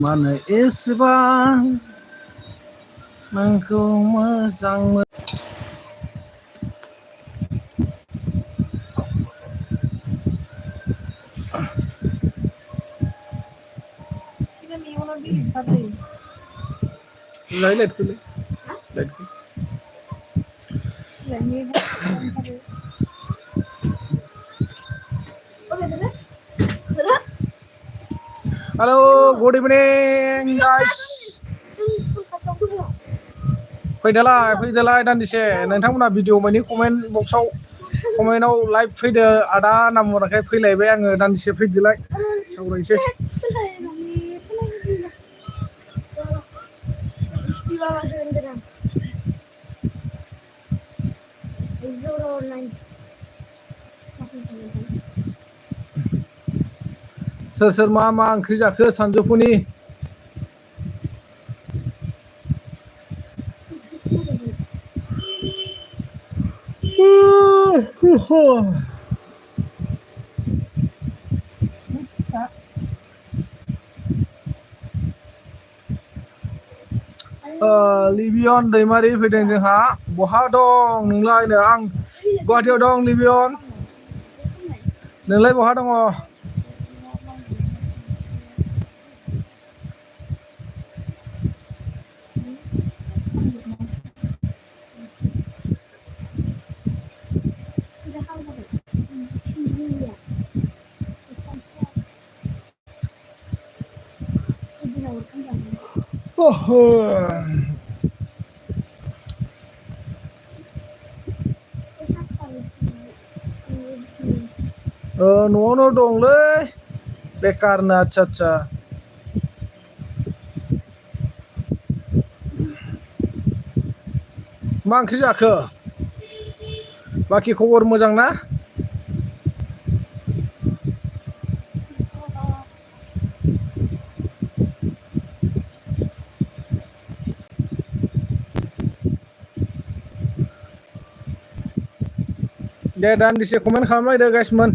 मानो एसेबां नोंखौ मोजां मोनो लाइटखौलाय लाइटखौ हेलो गुड इभिनिं गाइस फैदोलाय दान्दिसे नोंथांमोना भिडिअ मानि कमेन्ट बक्सआव कमेन्टआव लाइभ फैदो आदा होनना बुंहराखै फैलायबाय आङो दान्दिसे फैदोलाय सावरायनोसै सोर सोर मा ओंख्रि जाखो सानजौफुनि लिबियन दैमारि फैदों जोंहा बहा दं नोंलाय आं गुवाहाटियाव दं लिबियन नोंलाय बहा दङ न'आवनो दंलै बेखारनो आदसा मा ओंख्रि जाखो बाखि खबर मोजां ना दे दान्दिसे कमेन्ट खालामलायदो गाइसमोन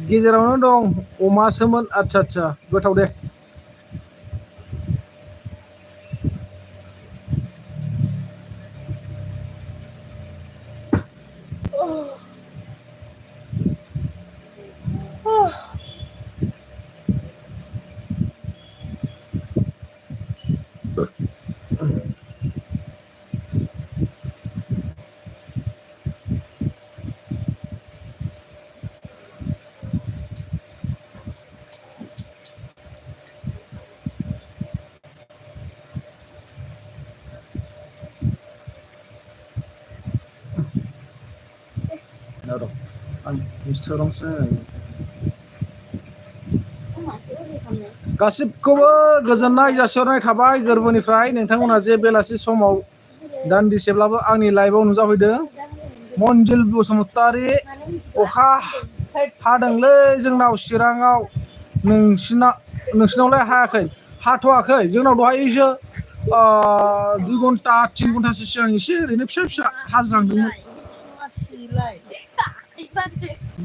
गेजेरावनो दं अमासोमोन आदसा गोथाव दे गासिबखौबो गोजोननाय जासिहरनाय थाबाय गोरबोनिफ्राय नोंथांमोना जे बेलासि समाव दान्दिसेब्लाबो आंनि लाइभआव नुजाफैदों मनजिल बसुमतारी अखा हादोंलै जोंनाव चिराङाव नोंसिनावलाय हायाखै हाथ'वाखै जोंनाव दहायसो 2 घन्टा 3 घन्टासो सिगां एसे ओरैनो फिसा हाज्रांदोंमोन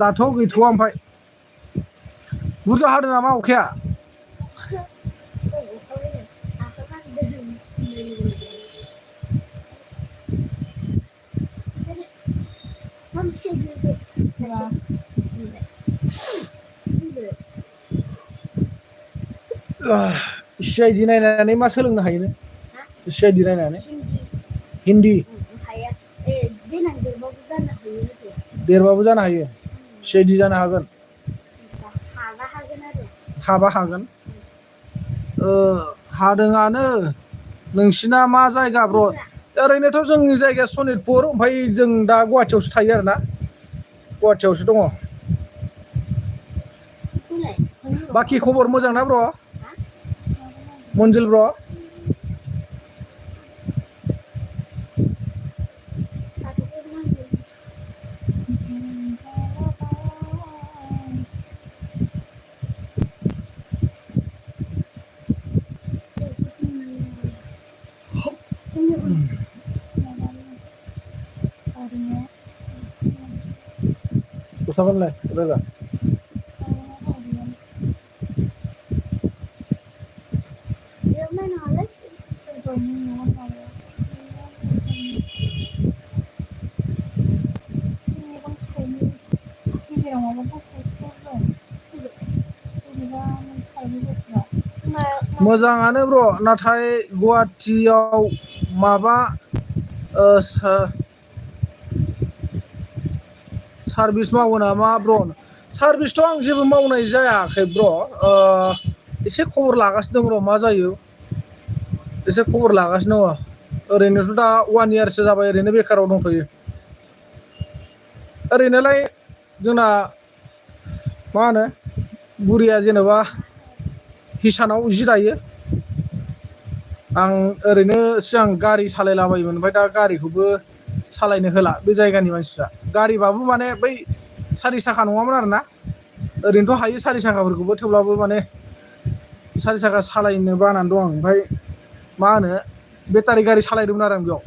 दाथ' गैथ'वा ओमफ्राय बुरजा हादों नामा अखाया CID नायनानै मा सोलोंनो हायो नों CID नायनानै हिन्दी देरबाबो जानो हायो CID जानो हागोन हाबा हागोन हादोंआनो नोंसिना मा जायगा ब्र ओरैनोथ' जोंनि जायगाया सनितपुर ओमफ्राय जों दा गुवाहाटियावसो थायो आरोना गुवाहाटियावसो दङ बाखि खबर मोजां ना ब्र मनजिल ब्र Usahakan lah, udah. Moजाङानो bro, नाथाय गुवाहाटियाव माबा सार्भिस मावो नामा ब्र? सार्भिसथ' आं जेबो मावनाय जायाखै ब्र। एसे खबर लागासिनो दं र' मा जायो। एसे खबर लागासिनो दङ। ओरैनोथ' दा 1 इयारसो जाबाय ओरैनो बेखाराव दंथ'यो। ओरैनोलाय जोंना मा होनो बुरिया जेनेबा हिसानाव जि दायो। आं ओरैनो सिगां गारि सालायलाबायोमोन ओमफ्राय दा गारिखौबो सालायनो होला बे जायगानि मानसिफ्रा। गारिबाबो माने बै 4 साखा नङामोन आरोना। ओरैनोथ' हायो 4 साखाफोरखौबो थेवब्लाबो माने 4 साखा सालायनो बानानै दं आं। ओमफ्राय मा होनो बेटारि गारि सालायदोंमोन आरो आं बेयाव।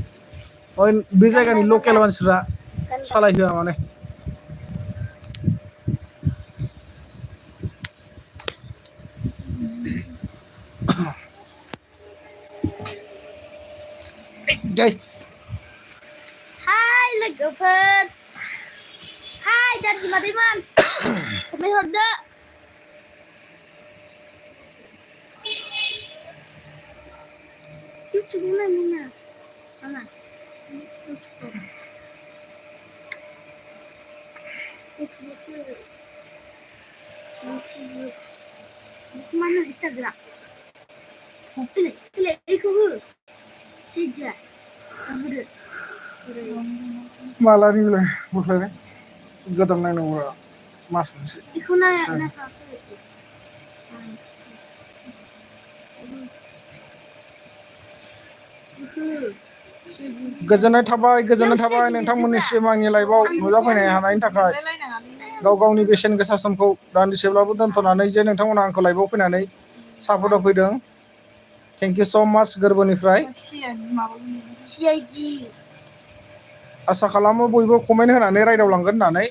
बे जायगानि लकेल मानसिफ्रा सालायहोआ माने। Hai लोगोफोर, hai दादि मादैमोन, कमेन्ट हरदो। इउटुबाव नायनो ना YouTube mana Instagram pilih ikut ke sejak kamu malah ni boleh bukan gadam naik nomor mas ikut nak गोजोननाय थाबाय नोंथांमोननिसिम आंनि लाइभआव नुजाफैनो हानायनि थाखाय गाव गावनि बेसेन गोसा समखौ दान्दिसेब्लाबो दोनथ'नानै जे नोंथांमोना आंखौ लाइभआव फैनानै सापर्ट होफैदों। थेंक इउ स' माच गोरबोनिफ्राय। आसा खालामो बयबो कमेन्ट होनानै रायदावलांगोन होननानै।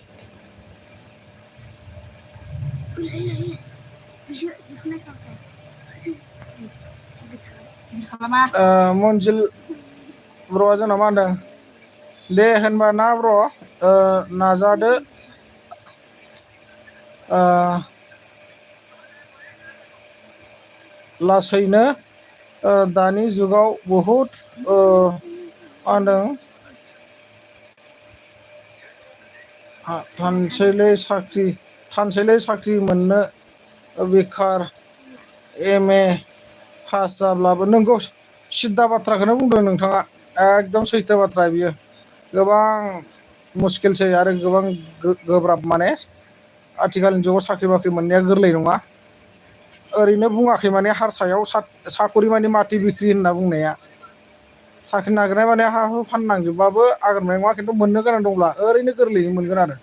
मनजिल ब्र'आ जोंनाव मा होनदों? दे होनबा ना ब्र' नाजादो। लासैनो दानि जुगाव बहुद मा होनदों थानसैलै साख्रि मोननो बेखार MA पास जाब्लाबो नोंगौ सिद्दा बाथ्राखौनो बुंदों नोंथाङा। एकदम सैथो बाथ्रा बियो। गोबां मुस्किलसै आरो गोबां गोब्राब माने आथिखालनि जुगाव साख्रि बाख्रि मोननाया गोरलै नङा। ओरैनो बुङाखै माने हारसायाव साखरि माने माथि बिख्रि होनना बुंनाया। साख्रि नागिरनाय माने हा हु फाननांजोबबाबो आगोर मोननाय नङा, खिन्थु मोननो गोनां दंब्ला ओरैनो गोरलैयैनो मोनगोन आरो।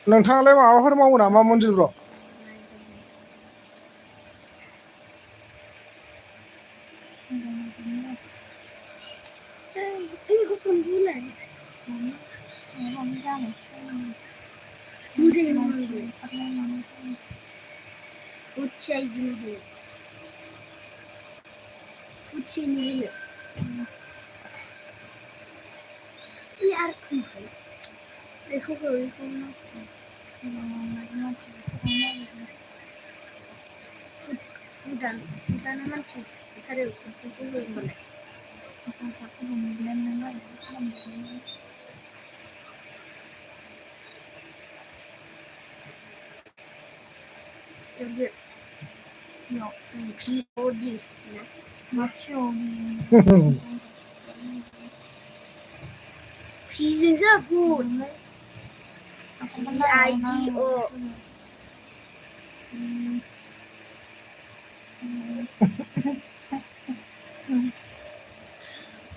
नोंथाङालाय माबाफोर मावो नामा मनजिल ब्र'?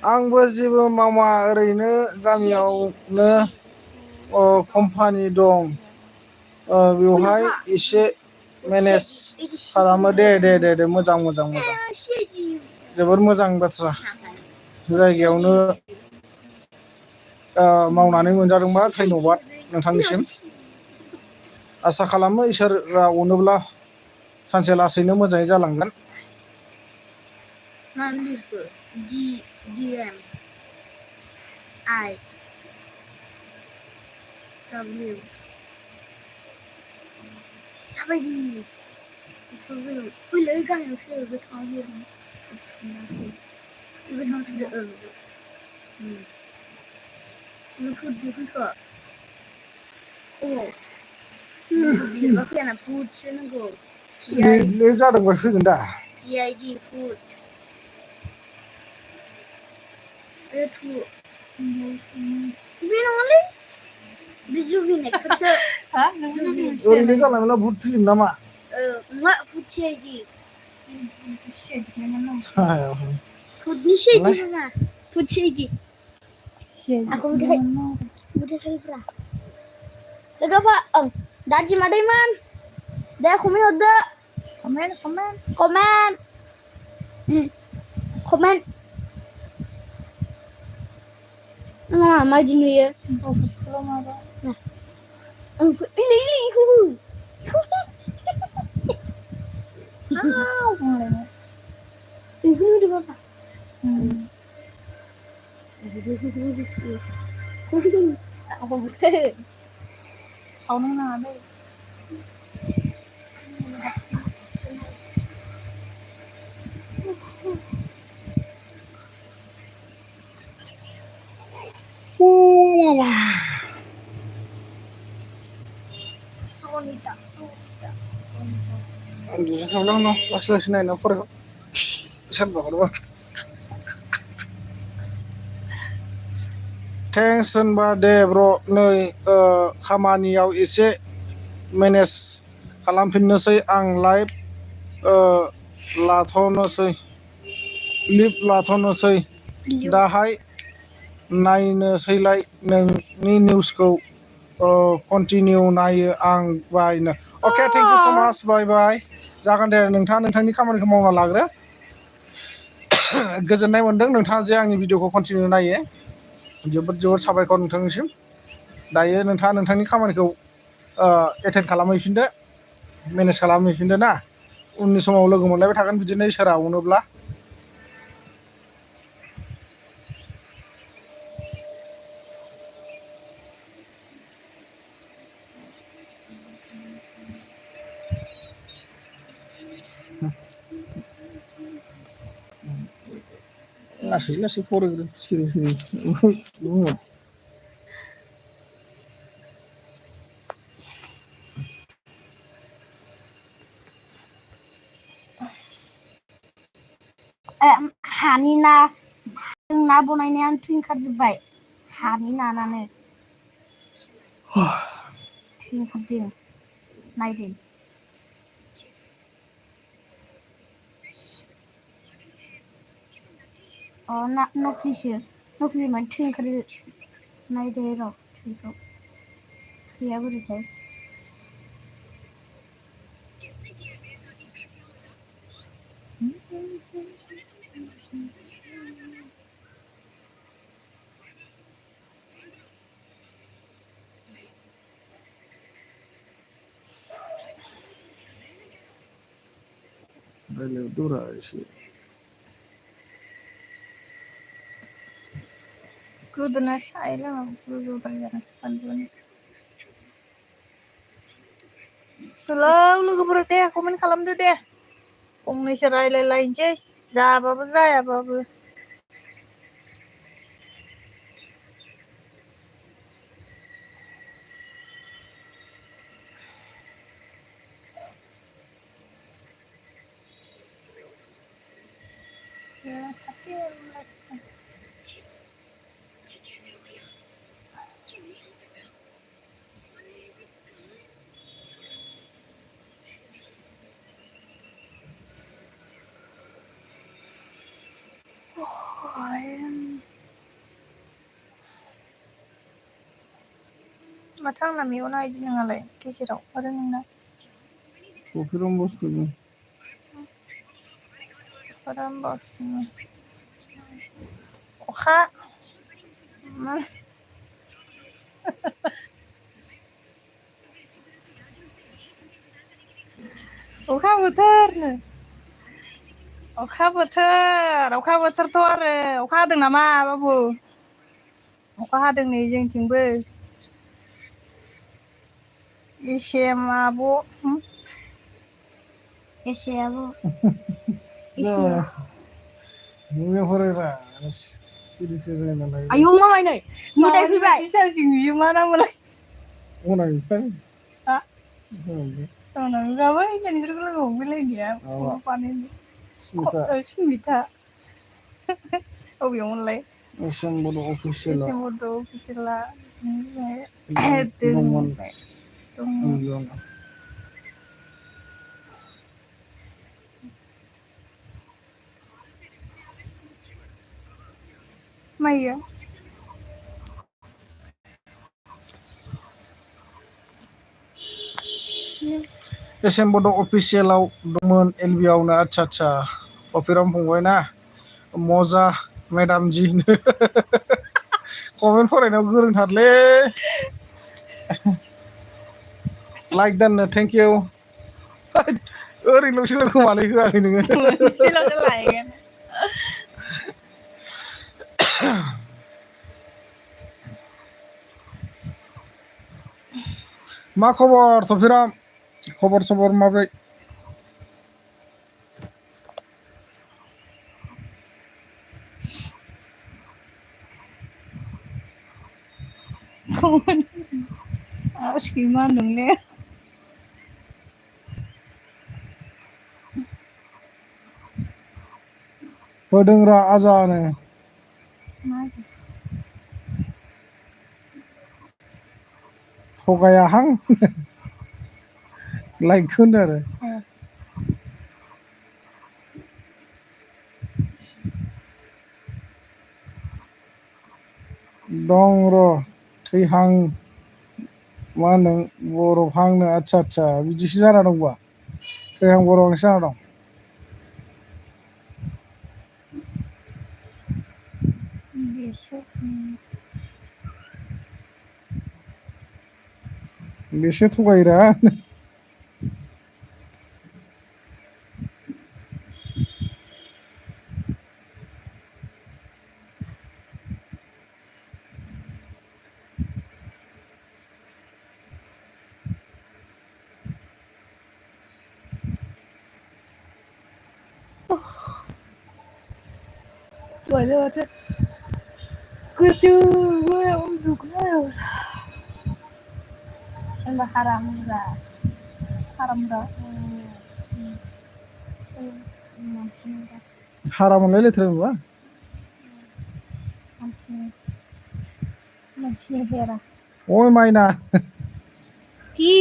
आंबो जेबो मावा ओरैनो गामियावनो कम्पानि दं बेवहाय एसे मेनेज खालामो दे मोजां जोबोर मोजां बाथ्रा जायगायावनो मावनानै मोनजादोंबा धन्यबाद नोंथांनिसिम आसा खालामो इसोरा अनोब्ला सानसे लासैनो मोजाङै जालांगोन DDM I W जाबायदि फैलै गाहायावसो गोथाङाव गोथाङाव थुदो फुद दिहुनखो लिरबा फैयाना फुदसो नांगौ लिर जादोंबा फैगोन दा PID फुद थु बे नङालै बे जुबिन एक्टरसो ओरैनो जालांला भुट फिल्म नामा मा फुड CID फुडनि CID बाबा food CID aku udah kayak berapa? Lega Pak, Daji Madaiman, dah komen udah, komen, nah maju nih ya, nah, ini, ini udah berapa? Apa bukan? Kau nanya ada. Sonita. No, langsung naik faraga सानबा हरबा thanks होनबा दे ब्र नै खामानियाव एसे manage खालामफिननोसै आं live लाथ'नोसै live लाथ'नोसै दाहाय नायनोसैलाय नोंनि निउसखौ कन्टिनिउ नायो आं बायनो अके थेंक इउ स माच बाय जागोन दे नोंथाङा नोंथांनि खामानिखौ मावना लाग्रो गोजोननाय मोनदों नोंथाङा जे आंनि भिडिअखौ कन्टिनिउ नायो जोबोद साबायखर नोंथांनिसिम दायो नोंथाङा नोंथांनि खामानिखौ एटेन्ड खालामहैफिनदो मेनेज खालामहैफिनदो ना उननि समाव लोगो मोनलायबाय थागोन बिदिनो इसोरा अनोब्ला लासै फरायग्रो सिरि हानि ना बनायनायानोथ' ओंखारजोब्बाय हानि नानानो ओंखारदों नायदो नख्लिसो माने थै ओंखारो नायदो र' थैया बोरैथाय दौरा एसे गोदोना सायला गोजौद्राय जादों सानदुंआनो लोगोफोरा दे कमेन्ट खालामदो दे फंनैसो रायलायलायनोसै जाबाबो जायाबाबो माथो आंना मेगना इदि नोङालाय गेजेराव आरो नोंना कफिराम बसुनि कफिराम बसुनि अखा मा अखा बोथोरनो अखा बोथोरथ' आरो अखा हादों नामा बाबु अखा हादों नै जोंथिंबो एसेम आब' एसे आब' एसे मुङा फरायरा सिरि सिरि नालाय आयौ मामाय नै मोदाय फैबाय सारजिं नुयो मा नामलाय अना बिफाय हा अना बिफाबै नोंसोरखौ लोगो हमफैलायनाया स्मिथा अबेयावमोनलाय एसएम बड' अफिसियेला दंमोन बेयावनो माइया एसएम बड' अफिसियेलाव दंमोन एलबि आवनो आदसा कफिराम फंबाय ना मजा मेदाम जी कमेन्ट फरायनायाव गोरोंथारलै लाइक दाननो थेंक इउ ओरैनोल'सो खोमालै होआखै नोङो मोनसेल'सो लायगोन मा खबर सफिराम खबर सबर माब्रै सैमा नोंने होदोंरा आजानो थगायाहां लाइकखौ होनो आरो दं र' थैहां मा होनो बरफहांनो आदसा बिदिसो जाना दंबा थैहां बरफहांसो जाना दं बेसो थगायोरा Boleh ada kedua untuk sembah haram dah हारा मोनलाय लेथ्रा नुबा मानसिनि हेरा ओइ माइना कि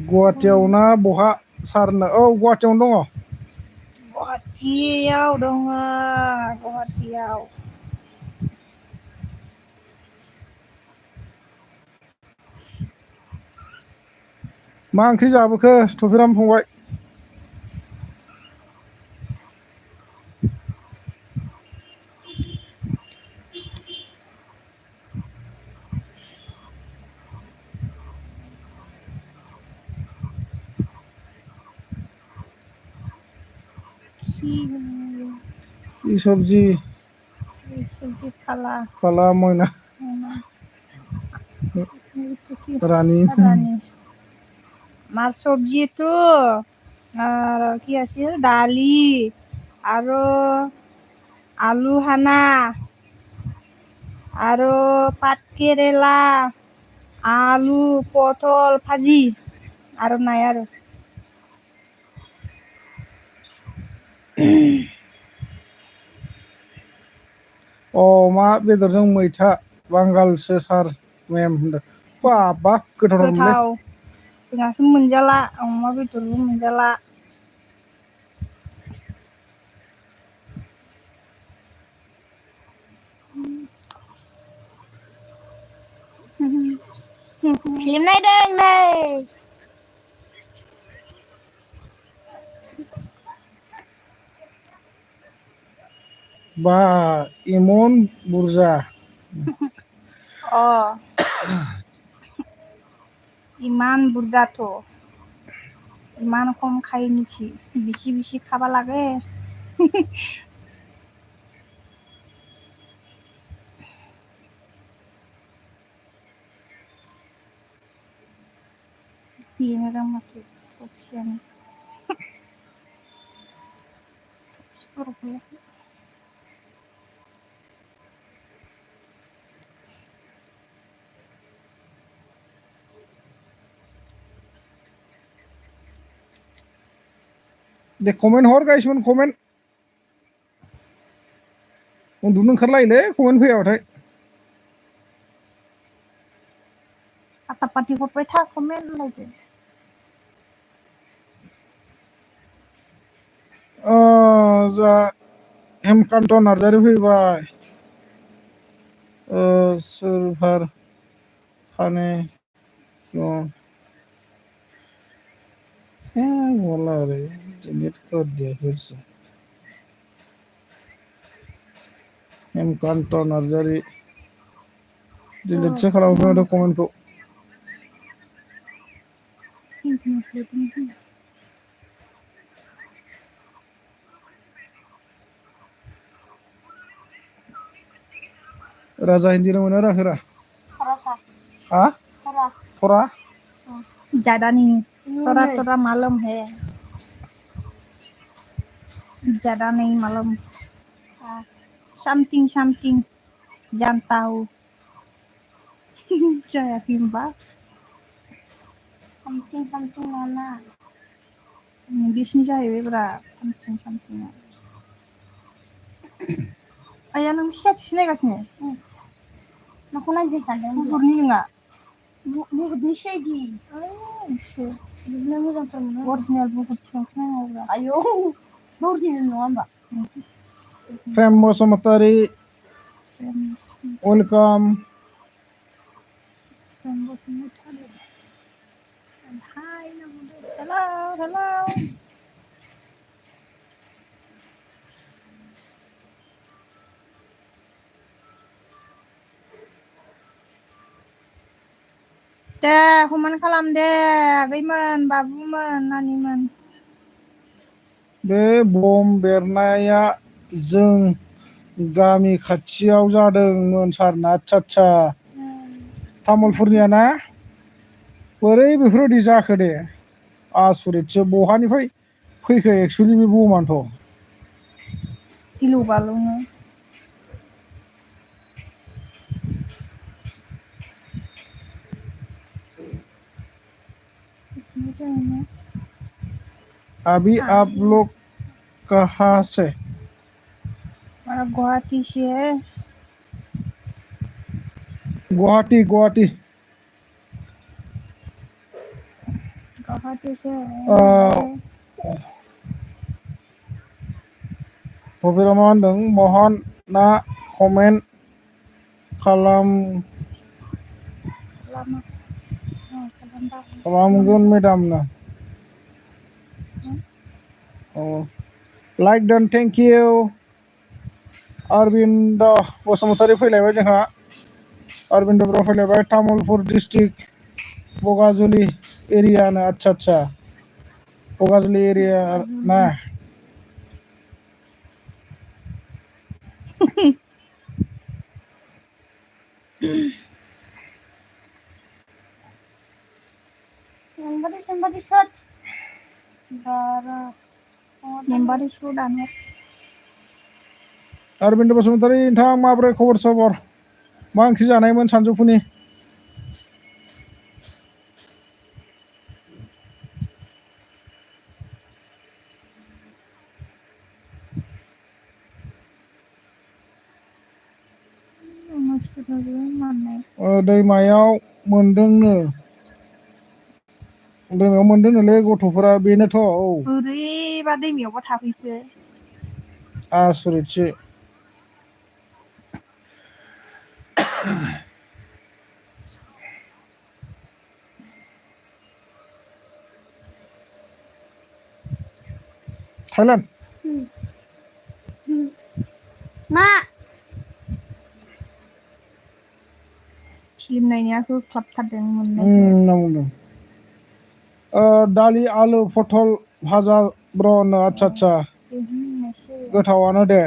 गुवाहाटियाव ना बहा सारनो औ गुवाहाटियावनो दङ गुवाहाटियाव दङ गुवाहाटियाव मा ओंख्रि जाबोखो थफिराम फंबाय কি সবজি सब्जी खाला कला मयना रानी মাছ সবজিটো আর কি আছে ডালি আৰু আলু হানা আৰু পাত কেৰেলা আলু পটল ভাজি আৰু নাই আৰু अमा बेदरजों मैथा बांगालसो सार मेम होनदों बाबा गोथावथारमोनलै जोंहासो मोनजाला अमा बेदरबो मोनजाला फिल्म नायदों नै बा इमन बुरजा अ इमान बुरजाथ' ইমান কম খায় নেকি বেশি বেশি খাবা লাগে Pienera mati option. Seperti दे कमेन्ट हर गाइसमोन कमेन्ट उन्दुनो ओंखारलायोलै कमेन्ट फैयाबाथाय apa pati hotbai था komen lagi. जा हेमकान्त नार्जारि फैबाय सोरभार खाने बोला रे डिलीट कर दिया फिर से हेमकान्त नार्जारि डिलीटसो खालामफिनदो कमेन्टखौ राजा हिंदी रोंगौना रोङाखैरा हाँ थोड़ा ज़्यादा नहीं थोड़ा थोड़ा मालूम है ज़्यादा नहीं मालूम something something जानता हूँ saya Bimba something something mana Inggrisnya जाहैबाय ब्रा something something आया नों सियार सिनायगासिनो माखौ नायबाय थादों बुहुरनि नङा बुहुरनि सिआइडि एसे बिदिनो मोजांथार मोनो अरिजिनेल बुहुरखौसो नायनांगौब्रा आयौ अरिजिनेल नङा होमबा प्रेम बसुमतारी वेलकाम प्रेम बसुमतारी हाय हेलौ हेलौ दे कमेन्ट खालाम दे आगैमोन बाबुमोन नानिमोन बे बम बेरनाया जों गामि खाथियाव जादोंमोन सारना आच्छा तामुलपुरनिया ना बोरै बेफोरबायदि जाखो दे आसरितसो बहानिफ्राय फैखो एक्सुवेलि बे बमानोथ' गिलु बालुनो अभी आप लोग कहाँ से गुवाहाटी से है गुवाहाटी गुवाहाटी गुवाहाटी से थफिरा मा होनदों महन ना कमेन्ट खालामगोन मेडामनो like done thank you Arvind Basumatary फैलायबाय जोंहा अरविन्द बर' फैलायबाय तामुलपुर डिस्ट्रिक्ट बगाजुलि एरियानो आच्छा बगाजुलि एरिया ना Somebody search. Somebody shoot Amir. Arvind Basumatary नोंथां माब्रै खबर सबर मा ओंख्रि जानायमोन सानजौफुनि दैमायाव मोनदोंनो दैमायाव मोनदोंनोलै गथ'फोरा बेनोथ' औ बोरैबा दैमायावबा थाफैखो आसरितसो थाइलेण्ड मा फिल्म नायनाया होख्लाबथारदों मोननायखाय दालि आलु पटल भाजा ब्र'नो आच्छा गोथावानो दे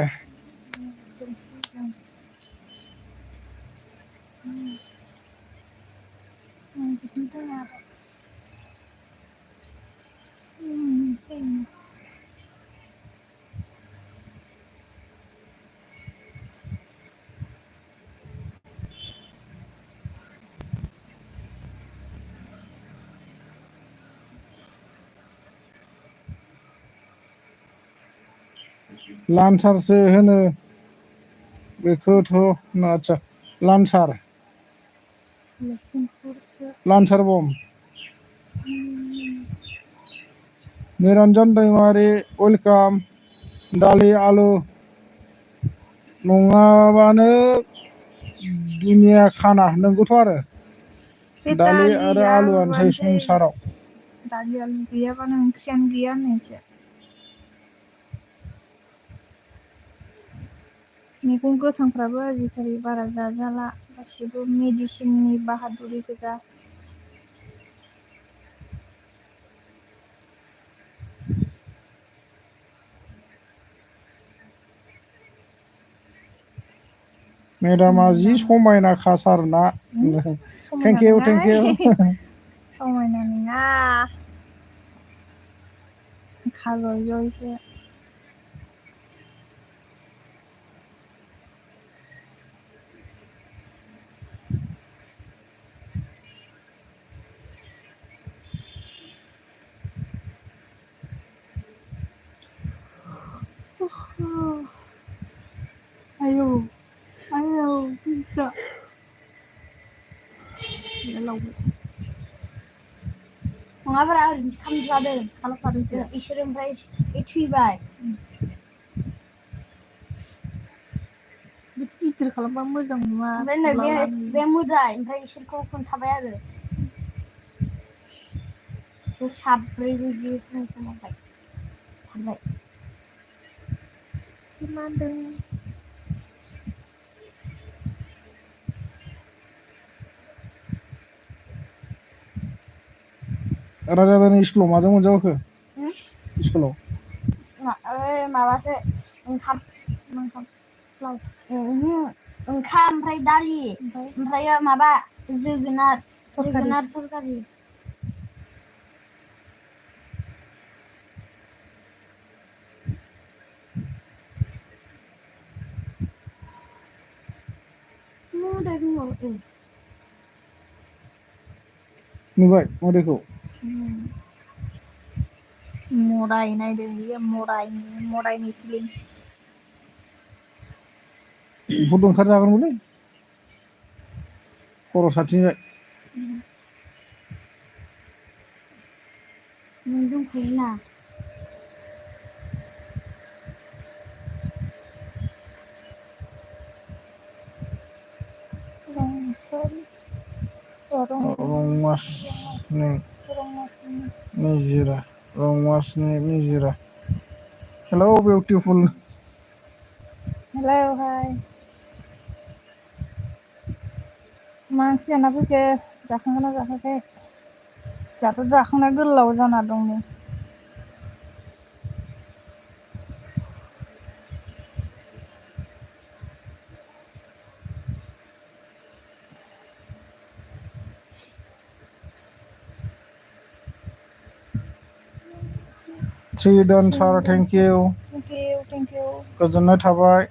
लान्सारसो होनो बेखौथ' आच्छा लान्सार बम निरन्जन दैमारि वेलकाम दालि आलु नङाबानो दुनिया खाना नंगौथ' आरो दालि आरो आलुआनोसै संसाराव दालि आलु गैयाबानो ओंख्रियानो गैया होननायसो मैगं गोथांफ्राबो आजिखालि बारा जाजाला गासिबो मेडिसिननि बाहादुरि गोजा मेदामा जि समायना खासार ना थेंक इउ समायना नङा खाजलजयसो आयौ पिज्जा नङाब्रा ओरैनोसो खालामफ्लादों इसोर ओमफ्राय थैबाय गिदिर खालामबा मोजां नुवा ओमफ्राय बे मोदाय ओमफ्राय इसोरखौ खोन्थाबाय आरो साब्रै बिदि खोन्थाबाय थाबाय मा होनदों राजारानि स्कुलाव माजों मोनजाबोखो स्कुलाव माबासो ओंखाम ओमफ्राय दालि ओमफ्राय माबा जोगोनार थरकारि नुबाय मडेलखौ मदाय नायदों बियो मदायनि फिल्म भुट ओंखारजागोनबोलै खर' साथिंजाय नों दंखायोना निजिरा हेलौ बिउटिफुल हेलौ हाय मा ओंख्रि जाना फैखो जाखांगोना जाखाखै जोंहाथ' जाखांना गोलाव जाना दं नै 3 दान सार थेंक इउ गोजोननाय थाबाय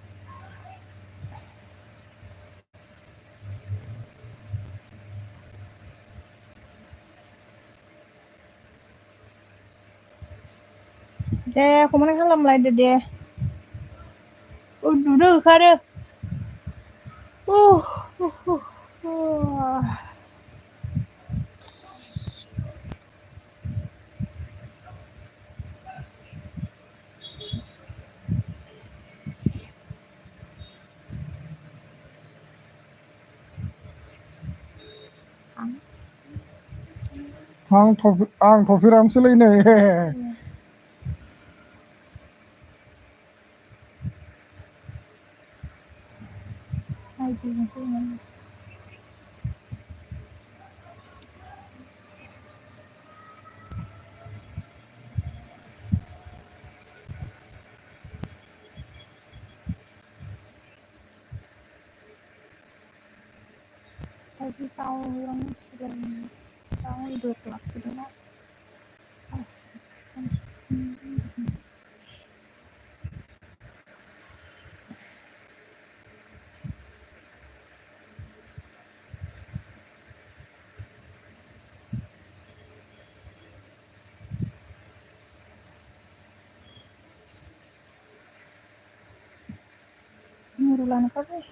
दे कमेन्ट खालामलायदो दे उन्दुनो ओंखारो आं थफेरामसोलै नै Nurulan apa sih?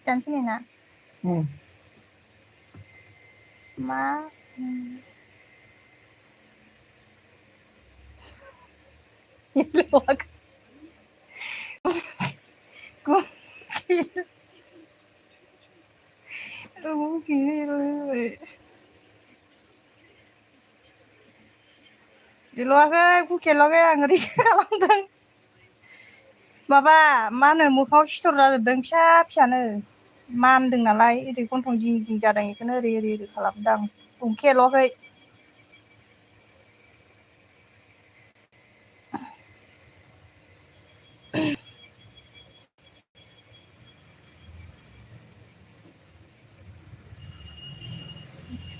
Jangan sini nak. Ma. Luwag. Diluakai bukeloknya ngeri खालामदों माबा मा होनो मोखाङाव सिथर जाजोबदों फिसा फिसानो मानदों नालाय ओरै गन्थं जिं जिं जादों बेखौनो ओरै खालामदां बुखेल'खै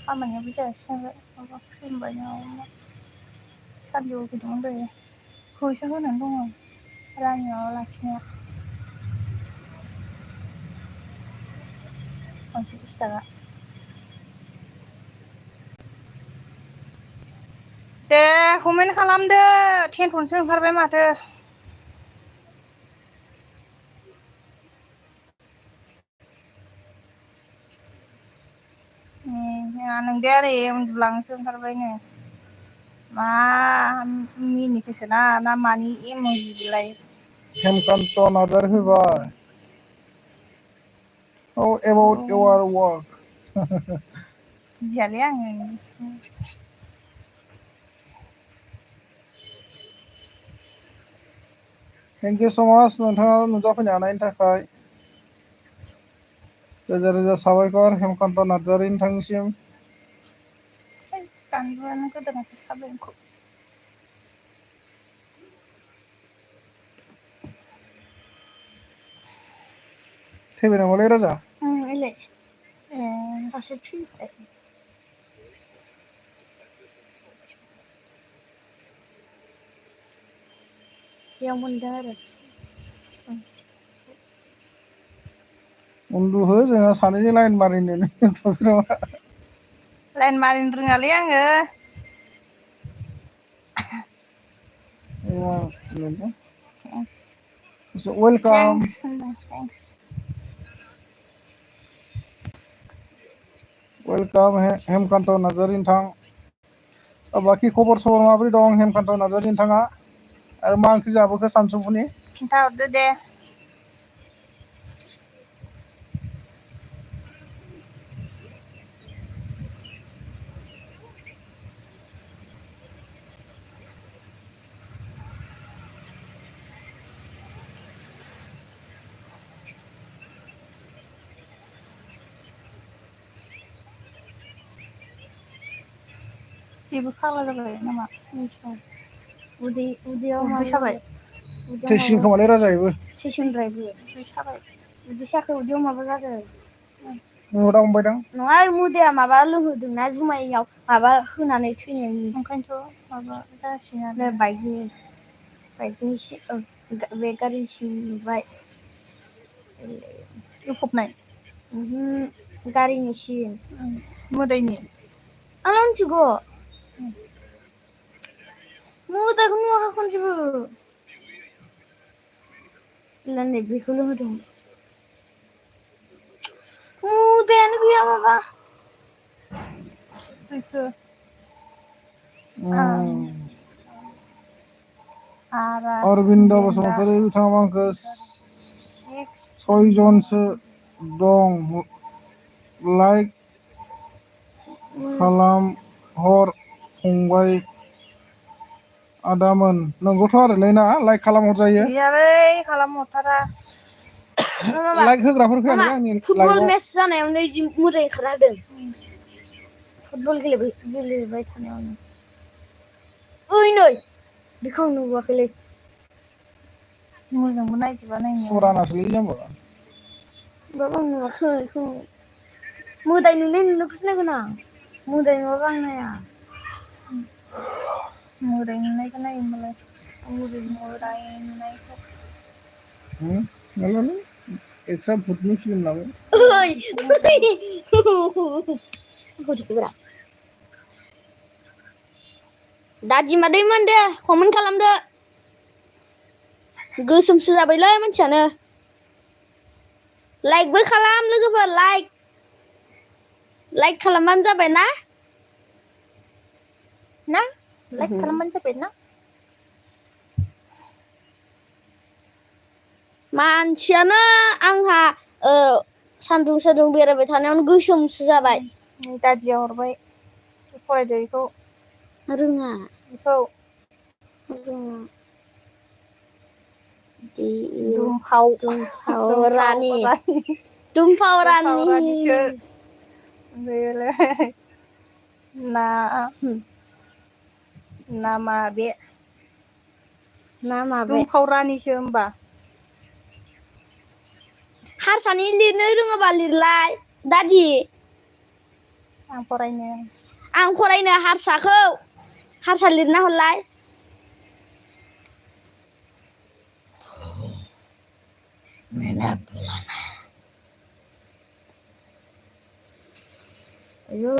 खामानियाबो जायासै माबा खुलुमबायना सानजौआव फैदोंमोन दहाय फैसा होनानै दङ रानियाव लाखिनाया 30 थाखा दे कमेन्ट खालामदो टेनसनसो ओंखारबाय माथो नोंदे ओरै उन्दुलांनोसो ओंखारबायनो मा मिनिखोसोना ना मानि इम'जि बिलाय हेमकान्त नार्जारि फैबाय How about your work? बुजियालै आङो Thank you so much नोंथाङा नुजाफैनो हानायनि थाखाय रोजा रोजा साबायखर हेमकान्त नार्जारि नोंथांनिसिम गानबोआनो गोदोनाखौ साबाय आंखौ थैबाय नामालै राजा इलाय सासे थैबाय बेयाव मोनदों आरो उन्दुहो जोंहा सानैजों लाइन मारिनो लाइन मारिनो रोङालै आङो welcome thanks welcome Hemkant Narzary नोंथां बाखि खबर सबर माबोरै दं हेमकान्त नार्जारि नोंथाङा आरो मा ओंख्रि जाबोखो सानजौफुनि खिन्थाहरदो दे बेबो फाग्ला जाबाय नामा उदैयाव साबाय थैसिगोन खोमालै राजा बेबो थैसिगोनद्रायबो उदै साबाय उदै साखो उदैयाव माबा जादों नुदा हमबायदां नङा मुदाया माबा लोंहोदोंना जुमायाव माबा होनानै थैनायनि ओंखायनोथ' माबा जासिगोन बाइकनि बे गारिनि सिं नुबाय फबनाय गारिनि सिन मोदायनि आं मिथिगौ मोदायखौ नुवाखै खनसेबो लानै बेखौल' होदों मोदायानो गैया माबा बेखौ अरविन्द बसुमतारी बिथाङा आंखौ 6 जनसो दं लाइक खालाम हर फंबाय आदामोन नंगौथ' आरोलै ना लाइक खालाम हरजायो गैयालै खालाम हरथारा लाइक होग्राफोर फैयालै आंनि फुटबल लाइभआव मेच जानायावनो जि मोदाय ओंखारना होदों फुटबल गेलेबाय थानायावनो ओइ नै बेखौ आं नुबोआखैलै मोजांबो नायजोबा नायनाया फुरानासोलै जाम्बा होमबाबो आं नुवाखै बेखौ मोदाय नुनायखौसो नायगोन आं मोदाय नुवाबा आं नाया मोदाय नुनायखौ नायो होमबालाय मोदाय नुनायखौ मालालै एक्सट्रा भुतनि फिल्म लाबाय ओइ गथ'फोरा दादिमा दैमोन दे कमेन्ट खालामदो गोसोमसो जाबायलै मानसियानो लाइकबो खालाम लोगोफोर लाइक खालामबानो जाबाय ना लाइक खालामबानो जाबाय ना मानसियानो आंहा सान्दुं सान्दुं बेरायबाय थानायावनो गोसोमसो जाबाय दादिया हरबाय फरायदो बेखौ रोङा बेखौ रोङा दुमफाव रानिसो नामा बे दुमफाव रानिसो होमबा हारसानि लिरनो रोङाबा लिरलाय दादि आं फरायनो हारसाखौ हारसा लिरना हरलाय आयौ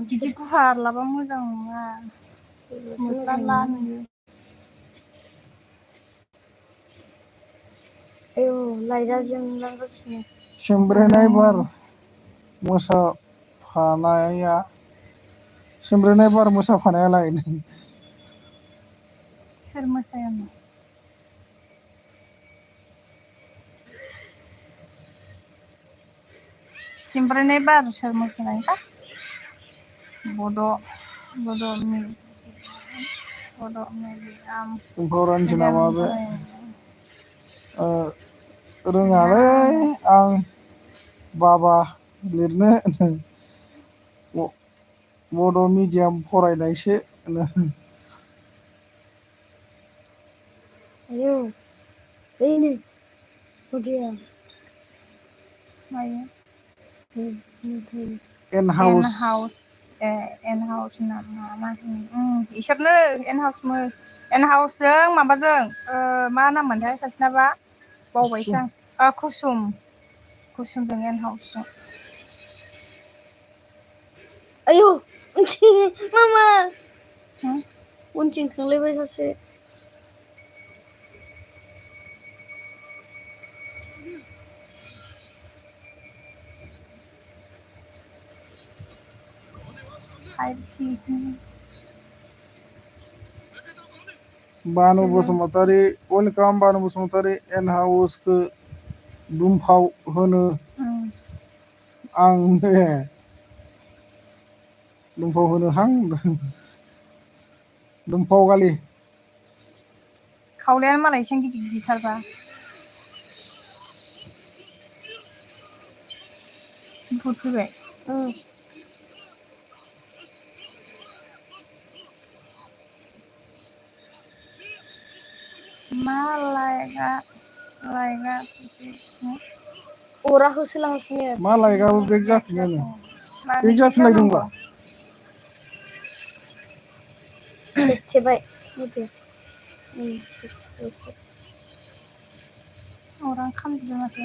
बिदि गुवार लाबा मोजां नङा मोख्रा नुयो आयौ लाइटआ जोंलांगासिनो सोमब्रोनाय बार मोसाफानायालाय सोर मोसायामोन सिमब्रेनाय बार सोर मोसानाय बा बड' मिडियाम दुमफाव रानिसो नामा बे रोङालै आं बाबा लिरनो बड' मिडियाम फरायनायसो आयौ ओइनै खुदिया मायो एन हाउस एन हाउस नामा इसोरनो एन हाउसजों माबाजों मा नाम मोनथाय सासेनाबा बावबायसो आं कुसुमजों एन हाउसजों आयौ मामा उनथिं थांलायबाय सासे बानु बसुमतारी वेलकाम बानु बसुमतारी एन हाउसखौ दुमफाव होनो आं दुमफाव होनो हां दुमफाव गालि खावलायानो मालाय एसे गिदिर गिदिरथारबा भुत फैबाय मा लायगा अरा होसोलांगासिनो मा लाइकआबो बेक जाफिनो बेक जाफिनलायदोंबा सेथेबाय अरानो खामजोबबाय माथो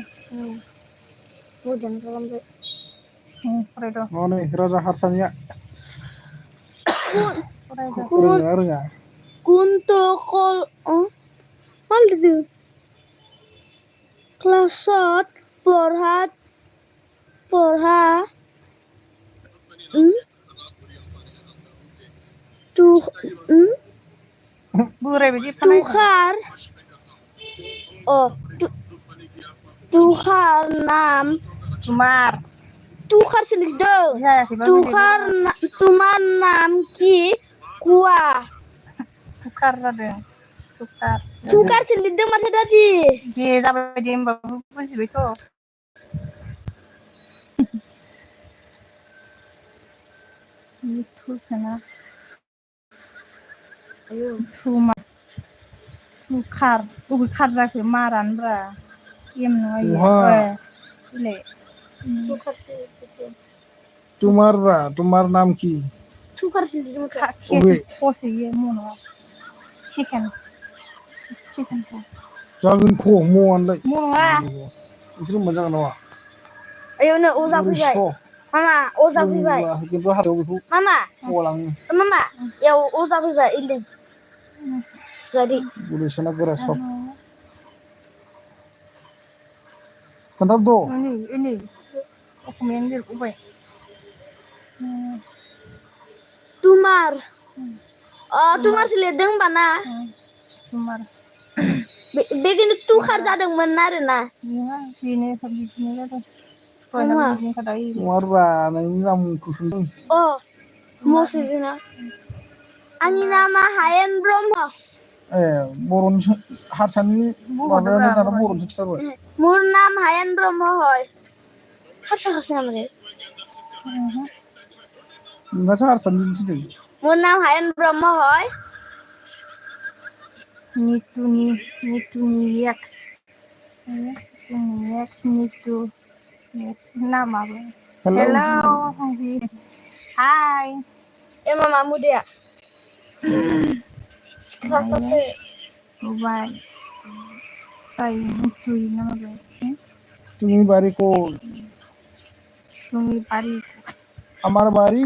मोजां खालामबाय फरायद' नै राजा हारसानिया रोङा रोङा Kuntukul Maldu Klasot Porha Tuh Tukhar Tukhar nam Tukhar silik dong Tumar nam ki kuah Tukar silik dong masa tadi Tukar Tukar जाखो मारानब्रा एम नङा इयो इले Tukar तुम्हार नाम की Tukar silik dong kose ये मोनो chicken जागोन ख मआनलाय मोनङा बिसोर मोजां नङा ayo no oza फैबाय mama oza फैबाय खिन्थु हाथायाव बेखौ mama गलाङो mama याव oza फैबाय इले jadi बुरिसना गोरा सब खोन्थाबद' ini असमियानि लिरबोबाय Tumar Tumar sih lihat dong mana Tumar begini tukar जादोंमोन आरोना बेनो बिदिनो जादों तुम्हार नोंनि नामखौ सोंदों मसिजना आंनि नामा हायेन ब्रह्म बर'नि हारसानि माबायानो दाना बर'नि खिथाबाय मोर नाम हायेन ब्रह्म হয় हारसाखौसो नामा रे नोंहासो हारसानि दिन्थिदों मोर नाम हायेन ब्रह्म হয় नितुनि एक्स namamu hello hi mama muda sekarang sih Hwbai তুমি বাড়ি কই আমার বাড়ি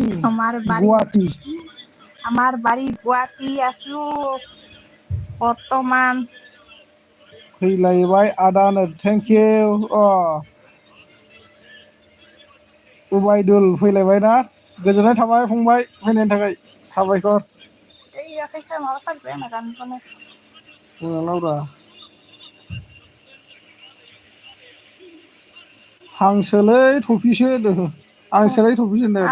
গুয়াহাটি আমার বাড়ি গুয়াহাটি আসলো বর্তমান फैलायबाय आदानो थेंक इउ उबायदुल फैलायबाय ना गोजोननाय थाबाय फंबाय फैनायनि थाखाय साबायखर मोजांब्रा हांसोलै थफिसो होनदों हांसोलै थफिसो होनदों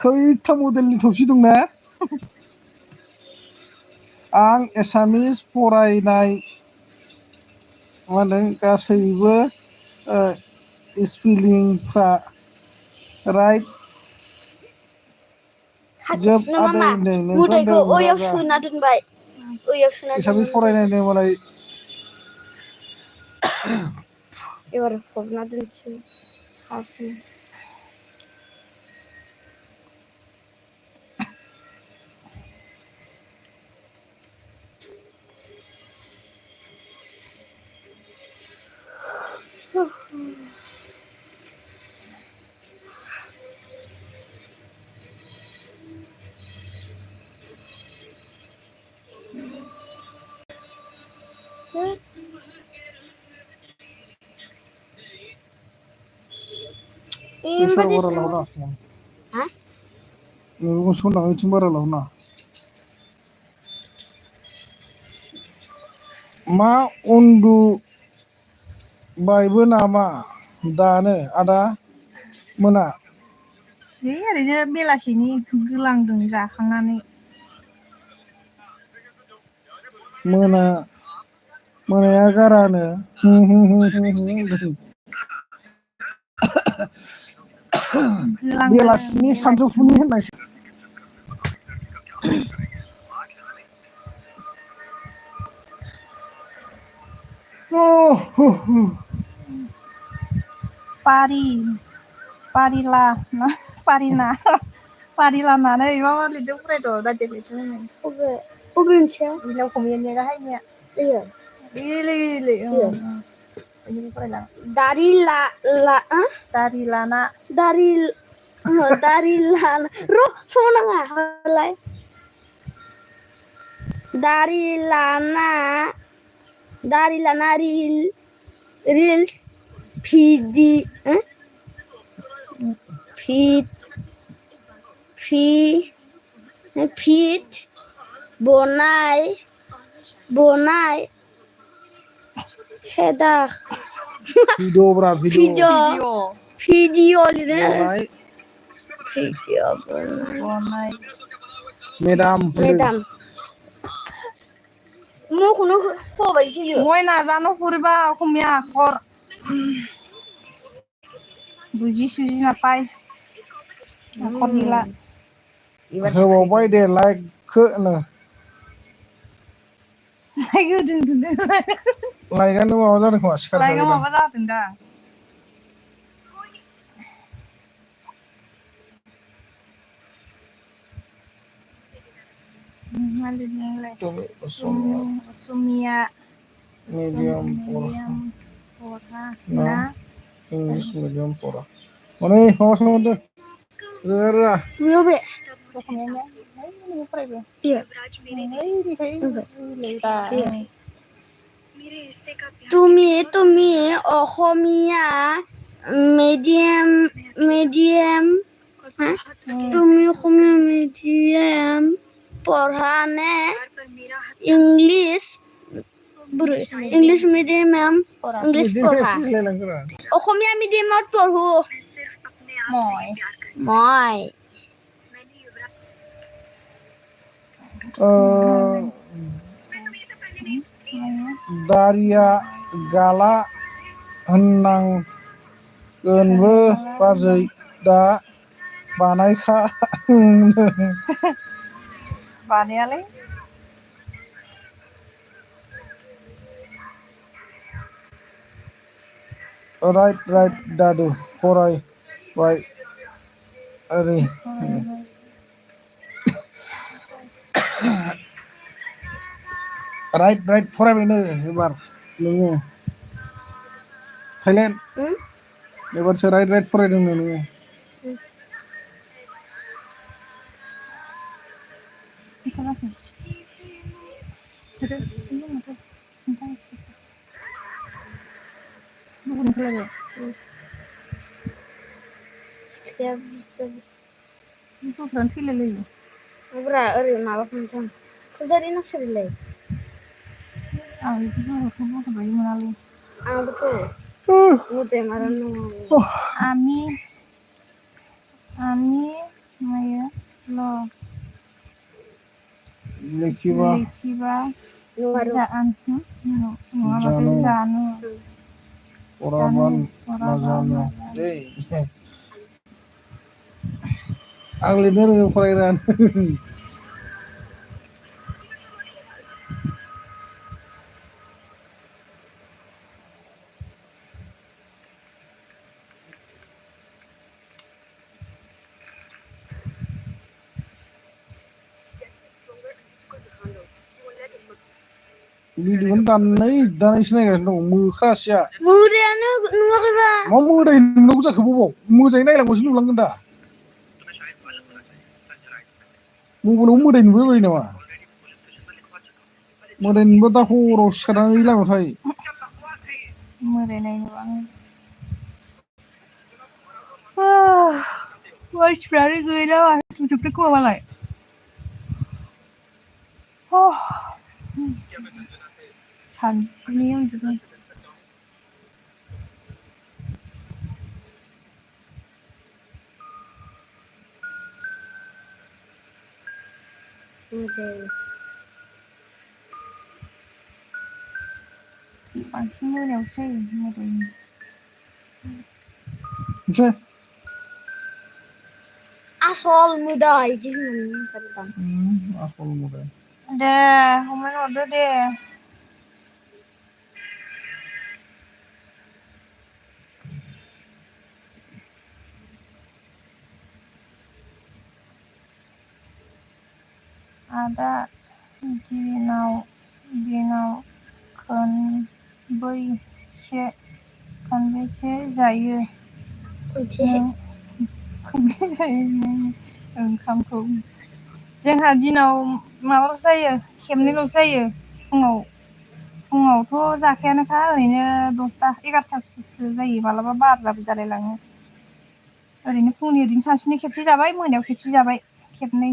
खैथा मडेलनि थफि दंना आं एसामिस फरायनाय मा होनदों गासैबो स्पेलिंफ्रा राइट जोब आदै नोंखौ एसामिस फरायनाय मालाय एबार फबना दोनसै हारसिं Besar baru lawan asam. Hah? Nunggu sunang itu baru lawan. Ma undu बायबो नामा दानो आदा मोना ओरैनो बेलासिनि गोलांदों जाखांनानै मोनाया गारानो बेलासिनि सानजौफुनि होननायसै पारिलानानै माबा लिरदों फरायद' दाजे लिरदों अबे मोनसेया बिलाव खमियानिया गाहायनिया दारि लाना दारि लाना र' सनाङा हालाय दारि लाना रिल्स फिट बनाय हेदार भिडिअ ब्रा भिडिअ भिडिअ लिरो बनाय भिडिअ बनाय मेदाम मखौनो होबायसो মই নাজানো ফুৰিবা অসমীয়া আখৰ বুজি সুজি নাপায় আখৰ গিলা होबावबाय दे लाइकखौनो लाइक होदों लाइकआनो माबा जादों खोमा लाइकआ सिखारखादों माबा जादों दा তুমি असमिया मिडियाम पढ़ा ना ना इंग्लिश मिडियाम पढ़ा माने माबा सोंहरदों रोआ बबे তুমি অসমীয়া মিডিয়াম তুমি অসমীয়া মিডিয়াম পঢ়া নে ইংলিছ মিডিয়াম ইংলিছ পঢ়া অসমীয়া মিডিয়ামত পঢ়ো মই दारिया गाला होननांगोनबो बाजै दा बानायखा बानायालै राइट दादु फरायबाय ओरै राइट फरायबायनो एबार नोङो थाइलेण्ड एबारसो राइट फरायदोंनो नोङो गथ'फ्रानो थैलायलायो ब्रा ओरै माबाखौनोथां फुजारि ना सोरलाय आं बिदि बर'खौ गथ'बाय मोनालै आंबोथ' मोदाय मारा नङा आमि मायो ल लेखिबा जानो पराबान नाजानो दे आं लिरनो रोङो फरायग्रायानो भिडिअखौनो दाननायसो नायगासिनो दं मोख्रासिया मोदायानो नुवाखैबा मा मोदाय नुनांगौ जाखो बबाव मोजाङै नायलांबासो नुलांगोन दा मबाइलाव मोदाय नुबाय बायो नामा मोदाय नुबा दा हराव सिखारनानै लामायाव थायो मोदाय नायनो आङो मानसिफ्रानो गैला उन्दुजोबदों खोमा मालाय सानसुनि उन्दुदों बांसिन मोनायावसो जायो मोदायनि आसल मोदाय इदि होननानै आसल मोदाय दे हमनानै हरदो दे आदा दिनाव खनबैसे जायो ओंखामखौ जोंहा दिनाव माबाल' जायो खेबनैल' जायो फुङावथ' जाखायानोखा ओरैनो 10ता 11तासोसो जायो मालाबा 12ताबो जालायलाङो ओरैनो फुंनि ओरैनो सानसुनि खेबसे जाबाय मोनायाव खेबसे जाबाय खेबनै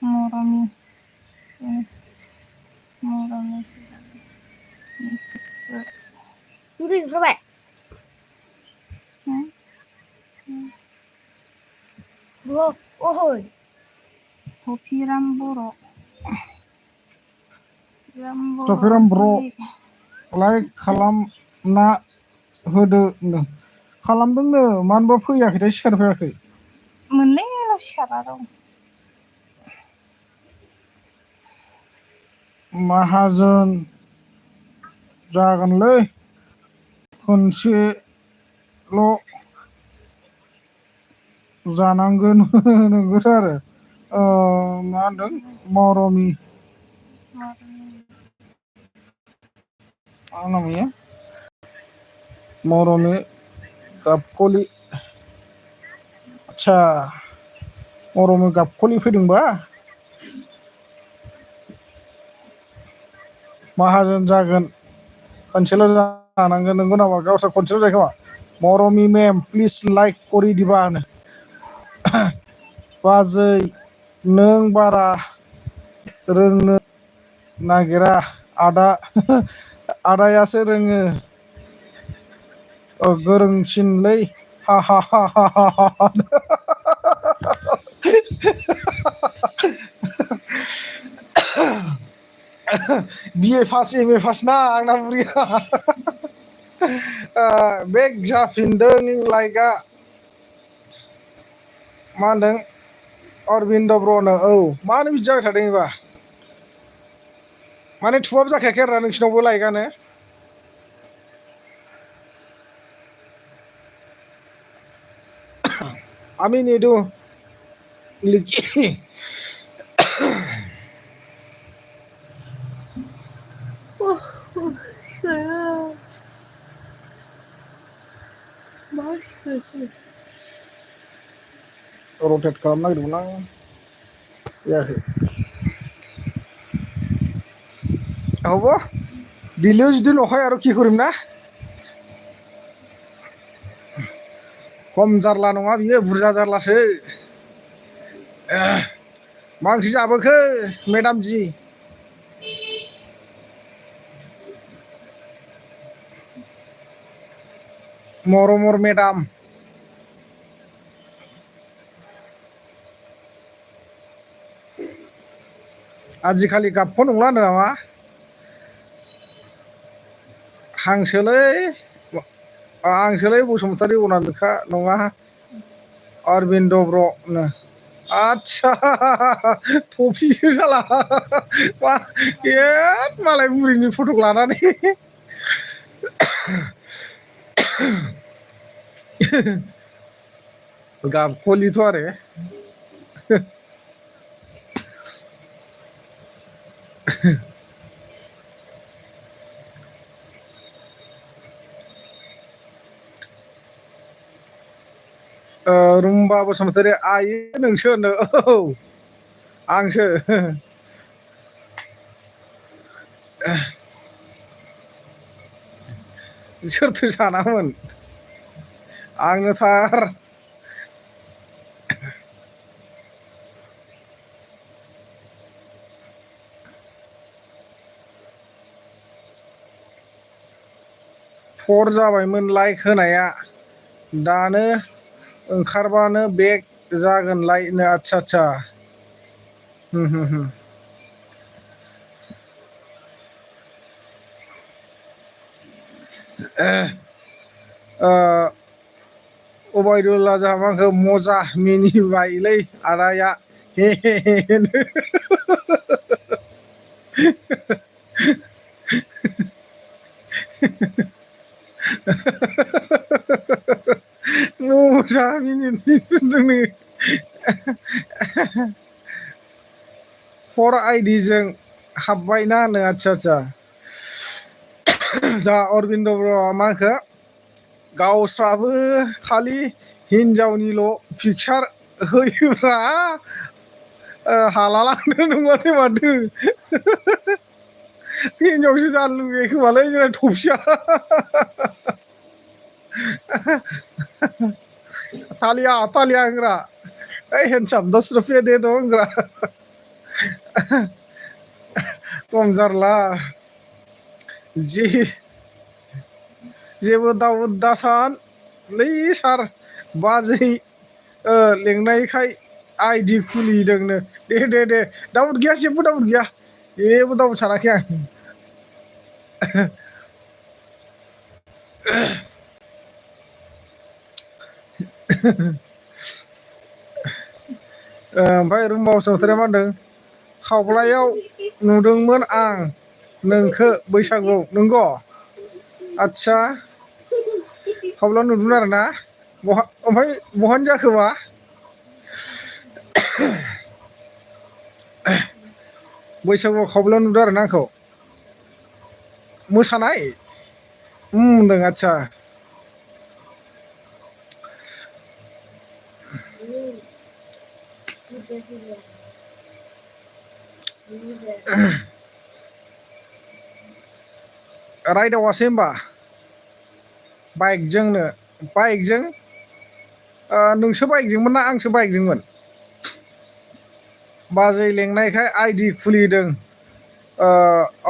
मरमि दै ओंखारबाय ओहै थफिराम बर' टपिराम बर' लाइक खालामना होदो खालामदोंनो मानोबा फैयाखैथाय सिखार फैयाखै मोननैल' सिखारना दं माहाजोन जागोनलै खनसेल' जानांगोन नोंगौसो आरो मा होनदों मरमि मा नाम इयो मरमि गाबखलि आदसा मरमि गाबखलि फैदोंबा माहाजोन जागोन खनसेल' जानांगोन नंगौ नामा गावस्रा खनसेल' जायो खोमा मरमि मेम प्लिज लाइक करि दिबा होनो बाजै नों बारा रोंनो नागिरा आदायासो रोङो गोरोंसिनलै हा हा हा हा हा हा बिए पास एम ए पास ना आंना बुरिया बेक जाफिनदों लाइकआ मा होनदों अरबिन्द ब्र'नो औ मानो बिदि जाबाय थादों एबा माने थुबाबो जाखायाखै आरोना नोंसिनावबो लाइकआनो आमिन एदु लिखि रटेट खालामनो नागिरदोंमोन आं जायाखै হ'ব দিলেও যদি নহয় আৰু কি কৰিম না खम जारला नङा बियो बुरजा जारलासो मा ओंख्रि जाबोखो मेदामजि मरमर मेदाम आजिखालि गाबख' नंला होनदों नामा आंसोलै बसुमतारी अनामिका नङा अरबिन्द ब्र'नो आदसा थफिसो साला मा मालाय बुरिनि फटक लानानै गाबखलिथ' आरो रुम्बा बसुमतारी आयो नोंसो होनो औ आंसो सोरथो जानामोन आंनोथार फर जाबायमोन लाइक होनाया दानो ओंखारबानो बेक जागोनलायनो आदसा आदसा अबायदुल्ला जाहाबो आंखौ मजा मिनिबायलै आदाया हे हे हे मजा मिनिदोंनो फर आइडिजों हाबबायना होनो आदसा आदसा दा अरबिन्द ब्र'आ मा होनखो गावस्राबो खालि हिनजावनिल' पिकचार होयोब्रा हाला लांनो नङाथाय माथो हिनजावसो जानो लुगैयो खोमालै जोंना थफिया तालिया तालिया होनग्रा ओइ हेन्डसाम 10 रुपया दे दो होनग्रा खम जारला जि जेबो दाउद दासान लै सार बाजै लेंनायखाय आइदि खुलिदोंनो दे दे दे दाउद गैया जेबो दाउद गैया जेबो दाउद सानाखै आं ओमफ्राय रुमाव सोंथारा मा होनदों खावब्लायाव नुदोंमोन आं नोंखो बैसागुआव नंगौ आदसा खावब्लायाव नुदोंमोन आरो ना ओमफ्राय बहानि जाखोबा बैसागुआव खावब्लायाव नुदों आरो ना आंखौ मोसानाय होनदों आदसा रायदावासै होमबा बाइकजों नोंसो बाइकजोंमोन ना आंसो बाइकजोंमोन बाजै लेंनायखाय आइदि खुलिदों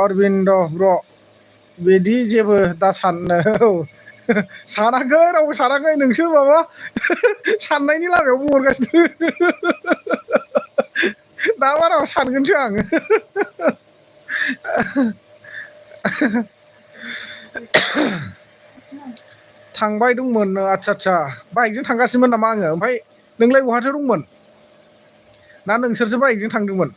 अरबिन्द ब्र' बिदि जेबो दा साननो औ सानाखै रावबो सानाखै नोंसो माबा साननायनि लामायाव बुंहरगासिनो दा बारा सानगोनसो आं थांबाय दंमोन आदसा आदसा बाइकजों थांगासिनोमोन नामा आङो ओमफ्राय नोंलाय बहाथो दंमोन ना नोंसोरसो बाइकजों थांदोंमोन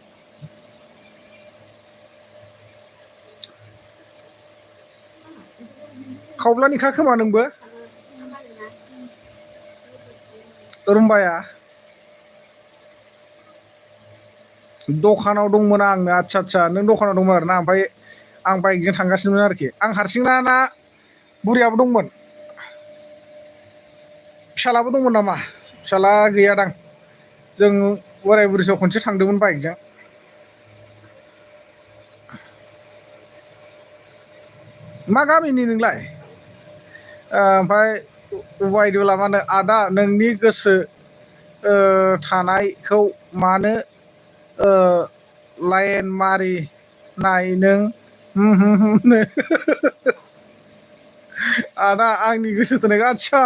खावब्लानिखा खोमा नोंबो रुम्बाया दखानाव दंमोन आंनो आदसा आदसा नों दखानाव दंमोन आरो ना ओमफ्राय आं बाइकजों थांगासिनोमोन आरोखि आं हारसिंना ना बुरियाबो दंमोन फिसालाबो दंमोन नामा फिसाला गैयादां जों बोराय बुरिसो खनसे थांदोंमोन बाइकजों मा गामिनि नोंलाय ओमफ्राय उबायदुला मा होनो आदा नोंनि गोसो थानायखौ मानो लाइन मारिनाय नों आदा आंनि गोसो थोनायखौ आदसा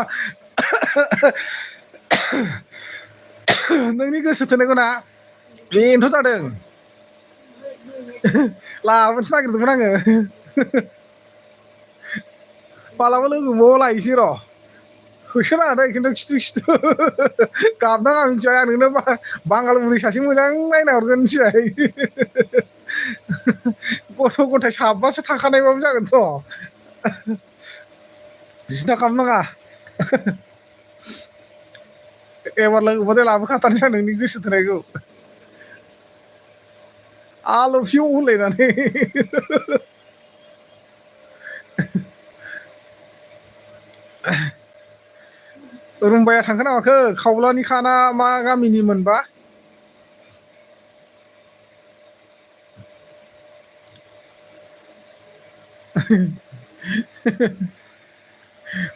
नोंनि गोसो थोनायखौ ना बेनोथ' जादों लाबोनोसो नागिरदोंमोन आङो मालाबा लोगो मोनबा लायनोसै र' होसोनाङा दै खिन्थु खिथु खिथु गाबनाङा मिथिबाय आं नोंनो बांगाल बुरि सासे मोजां नायना हरगोन मिथिबाय गथ' गथाय साबासो थाखानायबाबो जागोनथ' सिन्था खालामनाङा एबार लोगो मोनबाथाय लाबोखाथारसै आं नोंनि गोसो थोनायखौ आल' फिउ होनलायनानै रुम्बाया थांखो ना माखो खावब्लानि खाना मा गामिनि मोनबा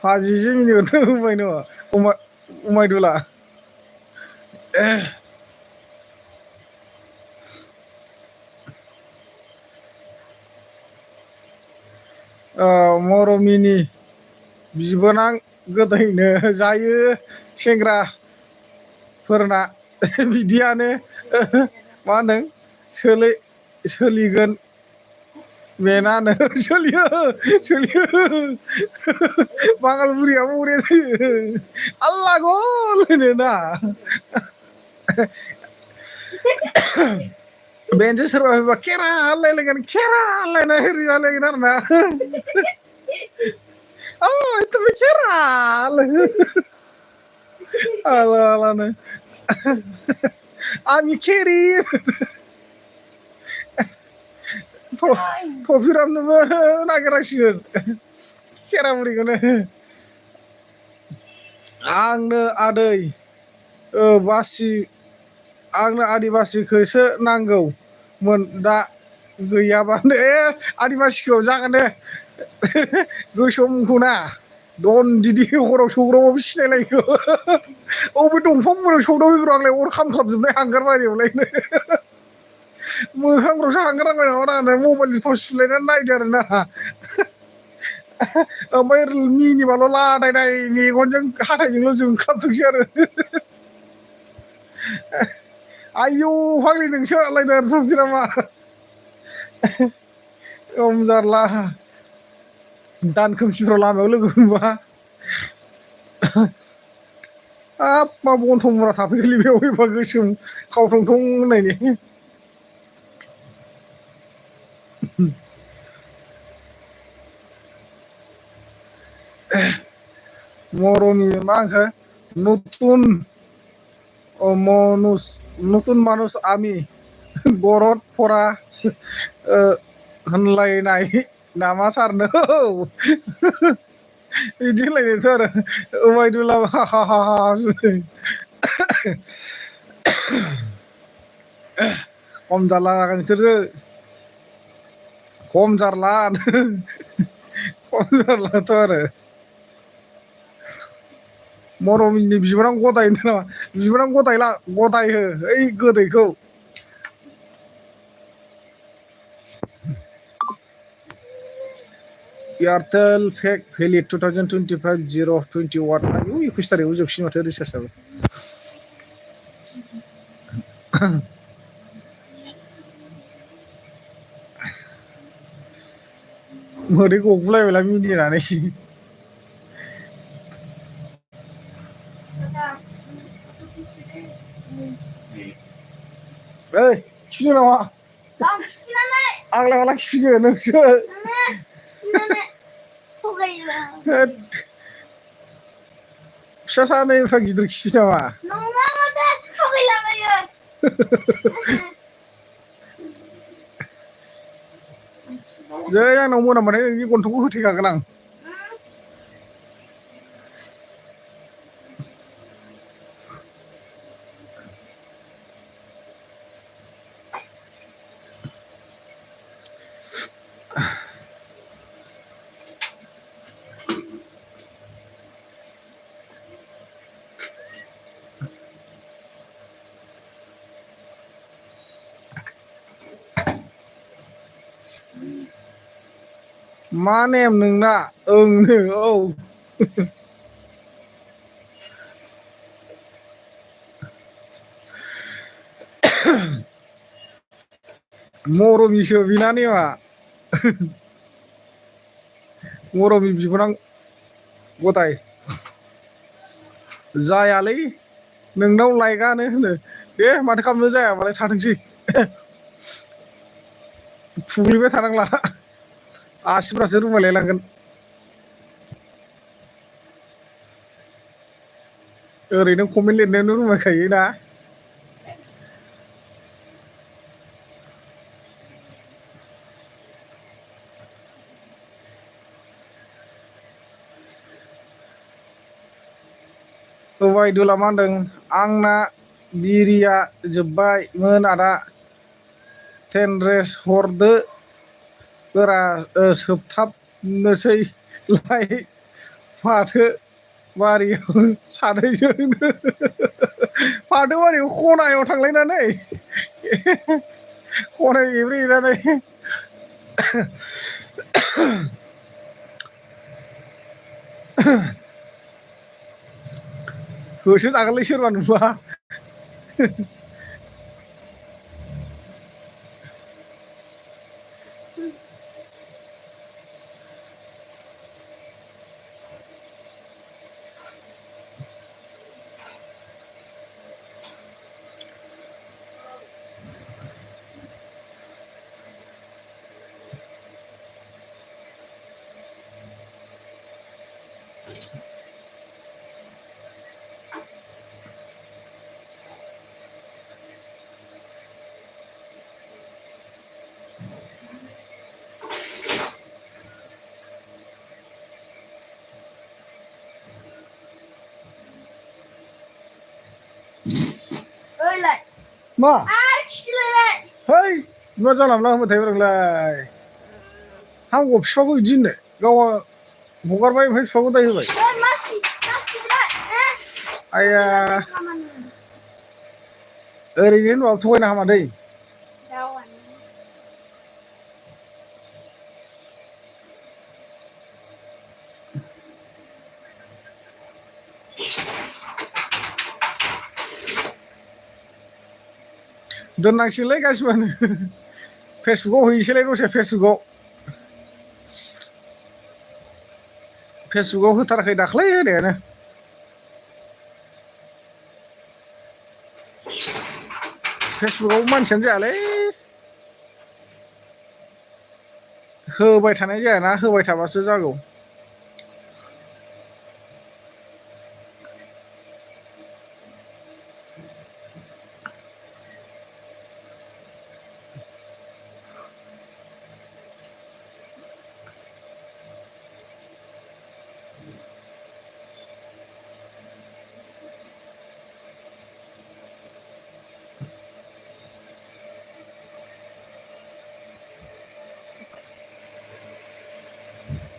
हाजि जि मिनिगोन उमायदुला मरमिनि बिबोनां गोदैनो जायो सेंग्राफोरना बिदियानो मा होनदों सोलिगोन बेनानो सोलियो बांगाल बुरियाबो बरिया जायो आल्ला गल होनोना बेनोसो सोरबा फैबा केरा होनलायलायगोन केरा होनलायना हेरि जालायगोन आरो ना तुम्हें केरा आलानो आंनि केरि थफिरामनोबो नागिरासिगोन खेरा बुरिखौनो आंनो आदै बासि आंनो आदिबासिखौसो नांगौमोन दा गैयाबानो आदिबासिखौ जागोन दे गोसोमखौ ना दन दिदि हराव सौग्रावबाबो सिनायलायगौ अबे दंफां मुराव सौदावहैग्र आंलाय अर खामख्लाबजोबनाय हांगार बारियावलायनो मोखांफ्रावसो हांगार नांबाय नामा होननानै मबाइलनि टर्च सुलायनानै नायदो आरो ना ओमफ्राय मिनिबाल' लादायनाय मेगनजों हाथायजोंल' जोंख्लाबदोंसै आरो आयौ फाग्लि नोंसो लायदो आरो थफिरामा खम जारला दान खोमसिफ्राव लामायाव लोगो मोनबा हाब मा बन्थ' मुरा थाफैगोनलै बेयाव एबा गोसोम खावथंथं होननायनि मरमि मा होनखो नतुन नतुन मानुस आमि गरद फरा होनलायनाय नामा सारनो बिदि होनलायनायथ' आरो उबायदुला हा हा हा खम जारला जागोन नोंसोरो खम जारला खम जारलाथ' आरो मरमिननि बिबोनां गदाय होनदों नामा बिबोनां गदाय हो ओइ गोदैखौ एयारटेल पेक भेलिड 2025-021 आयु 21 तारिखआव जोबसिगोन माथो रिसार्जआबो मोदै गगुलायबायलां मिनिनानै ओइ खिफिदों नामा आंलाय माला खिफिनो नोंसो फिसा सानै एफा गिदिर खिफियो नामा जै आंनाव मोनामबाथाय नोंनि गन्थंखौ होथेखागोन आं मा नेम नोंना ओंनो औ मरमिसो बिना नेमा मरमि बिबोनां गदाय जायालै नोंनाव लायगानो होनो दे माथो खालामनो जायाबालाय थाथोंसै थुग्लिबाय थानांला आसिफ्रासो रुमायलायलांगोन ओरैनो कमेन्ट लिरनायावनो रुमायखायो ना उबायदुला मा होनदों आंना बिरिया जोब्बायमोन आदा टेनरेस हरदो गोरा सोबथाबनोसै लाय फाथो बारियाव सानैजोंनो फाथो बारियाव खनायाव थांलायनानै खनायाव एब्रे एनानै होसो जागोनलै सोरबा नुबा ơi lại मा lại है मा जानला मोनला होनबाय थायो नोंलाय हामगौ बिफाखौ बिदि होननो गावहा हगारबाय ओमफ्राय बिफाखौ दाय होबाय masih masih lại आया ओरैनो होनबाबो थगायनो हामा दै Dawan. दोननांसिगोनलै गासिबोनो फेसबुकाव हैसैलाय दसे फेसबुकाव होथाराखै दाख्लै होनायानो फेसबुकाव मानसियानो जायालै होबाय थानाय जायाना होबाय थाबासो जागौ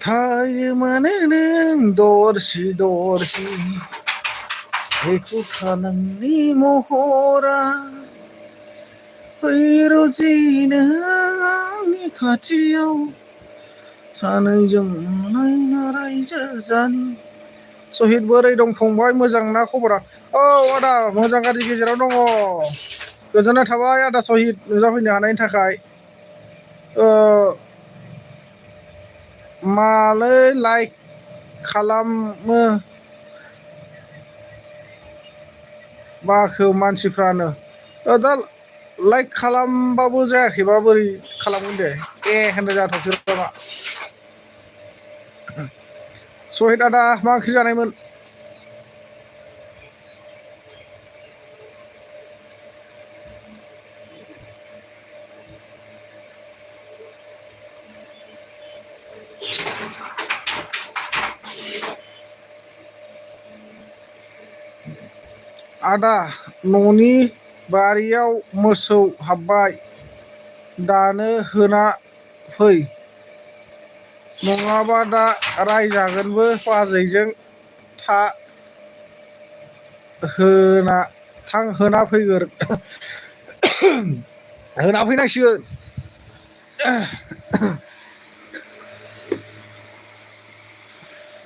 थायो मानो नों दरसि दरसि एखुथा नोंनि महरा फैरजिनो आंनि खाथियाव सानैजों नायना रायजो जानि सहिद बोरै दं फंबाय मोजां ना खबरा औ आदा मोजां गाज्रि गेजेराव दङ गोजोननाय थाबाय आदा सहिद नुजाफैनो हानायनि थाखाय मालै लाइक खालामो बाखो मानसिफ्रानो दा लाइक खालामबाबो जायाखैबा बोरै खालामगोन दे होनदो जाथावसै नामा सहिद आदा मा ओंख्रि जानायमोन आदा न'नि बारियाव मोसौ हाबबाय दानो होना फै नङाबा दा रायजागोनबो बाजैजों होना फैगोर होना फैनांसिगोन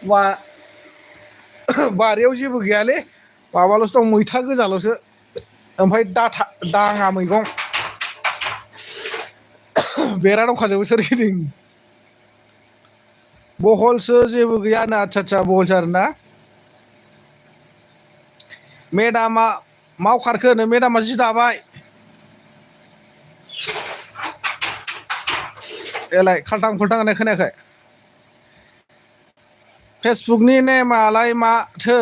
मा बारियाव जेबो गैयालै माबाल'सो दं मैथा गोजाल'सो ओमफ्राय दाङा मैगं बेरा दंखाजोबो सोरगिदिं बहलसो जेबो गैया ना आदसा बहलसो आरोना मेदामा मावखारखो होनो मेदामा जि दाबाय एलाय खाल्थां खुल्थां होननाय खोनायाखै फेसबुकनि नेमालाय माथो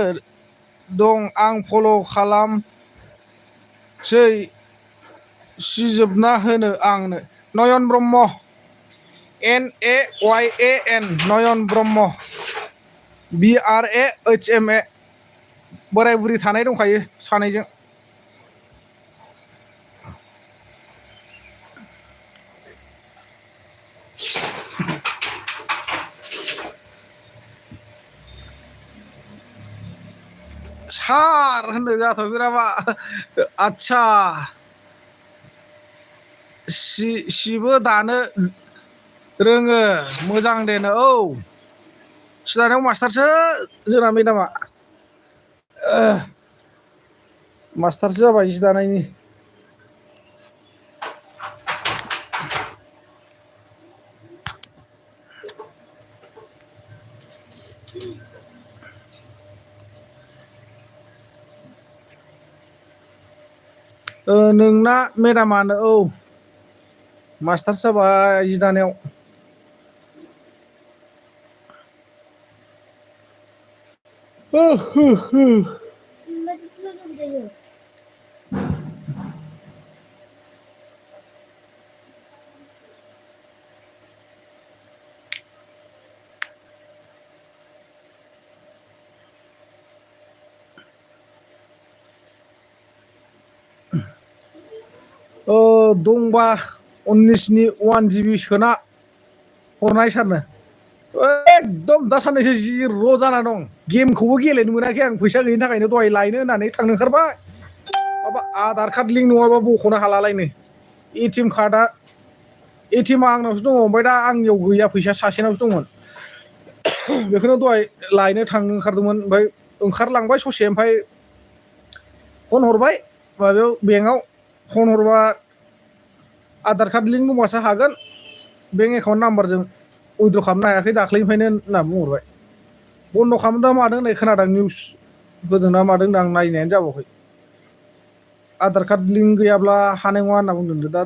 दं आं फल' खालामसै सिजोबना होनो आंनो नयन ब्रह्म NAYAN नयन ब्रह्म BRAHM बोराय बुरि थानाय दंखायो सानैजों सार होनदों जाथ'बाय नामा आदसा सिबो दानो रोङो मोजां देनो औ सि दानायाव मास्टारसो जोंना मेदामा मास्टारसो जाबाय जि दानायनि नोंना मेदामानो औ मास्टारसो जाबाय जि दानायाव दंबा 19 नि 1 GB सोना हरनाय सारनो एकदम दा साननैसो जि र' जाना दं गेमखौबो गेलेनो मोनाखै आं फैसा गैयिनि थाखायनो दहाय लायनो होननानै थांनो ओंखारबाय माबा आधार कार्ड लिंक नङाबा बख'नो हालालायनो एटिएम कार्डआ एटिएमआ आंनावसो दङ ओमफ्राय दा आंनियाव गैया फैसा सासेनावसो दंमोन बेखौनो दहाय लायनो थांनो ओंखारदोंमोन ओमफ्राय ओंखारलांबाय ससे ओमफ्राय फन हरबाय माबायाव बेंकआव फन हरबा आधार कार्ड लिंक दंबासो हागोन बेंक एकाउन्ट नाम्बारजों उइद्र' खालामनो हायाखै दाख्लैनिफ्रायनो होनना बुंहरबाय बन्द' खालामदों मादों होननाय खोनादों निउस होदोंना मादों आं नायनायानो जाबावाखै आधार कार्ड लिंक गैयाब्ला हानाय नङा होनना बुंदों दा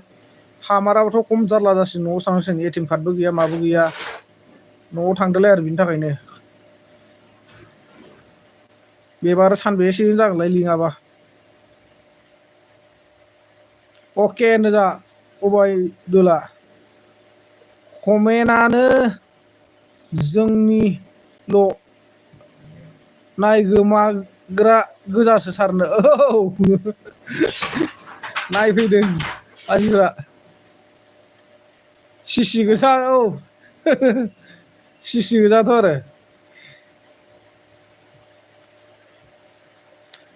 हामाराबाथ' खम जारला जासिगोन न'आव थांनांसिगोन एटिएम कार्डबो गैया माबो गैया न'आव थांदोलाय आरो बिनि थाखायनो बेबा आरो सानबेसेजों जागोनलाय लिंकआबा अके होनो जा हबाय दुला कमेन्टआनो जोंनिल' नायगोमाग्रा गोजासो सारनो औ नायफैदों मानसिफ्रा सिसि गोजा औ सिसि गोजाथ' आरो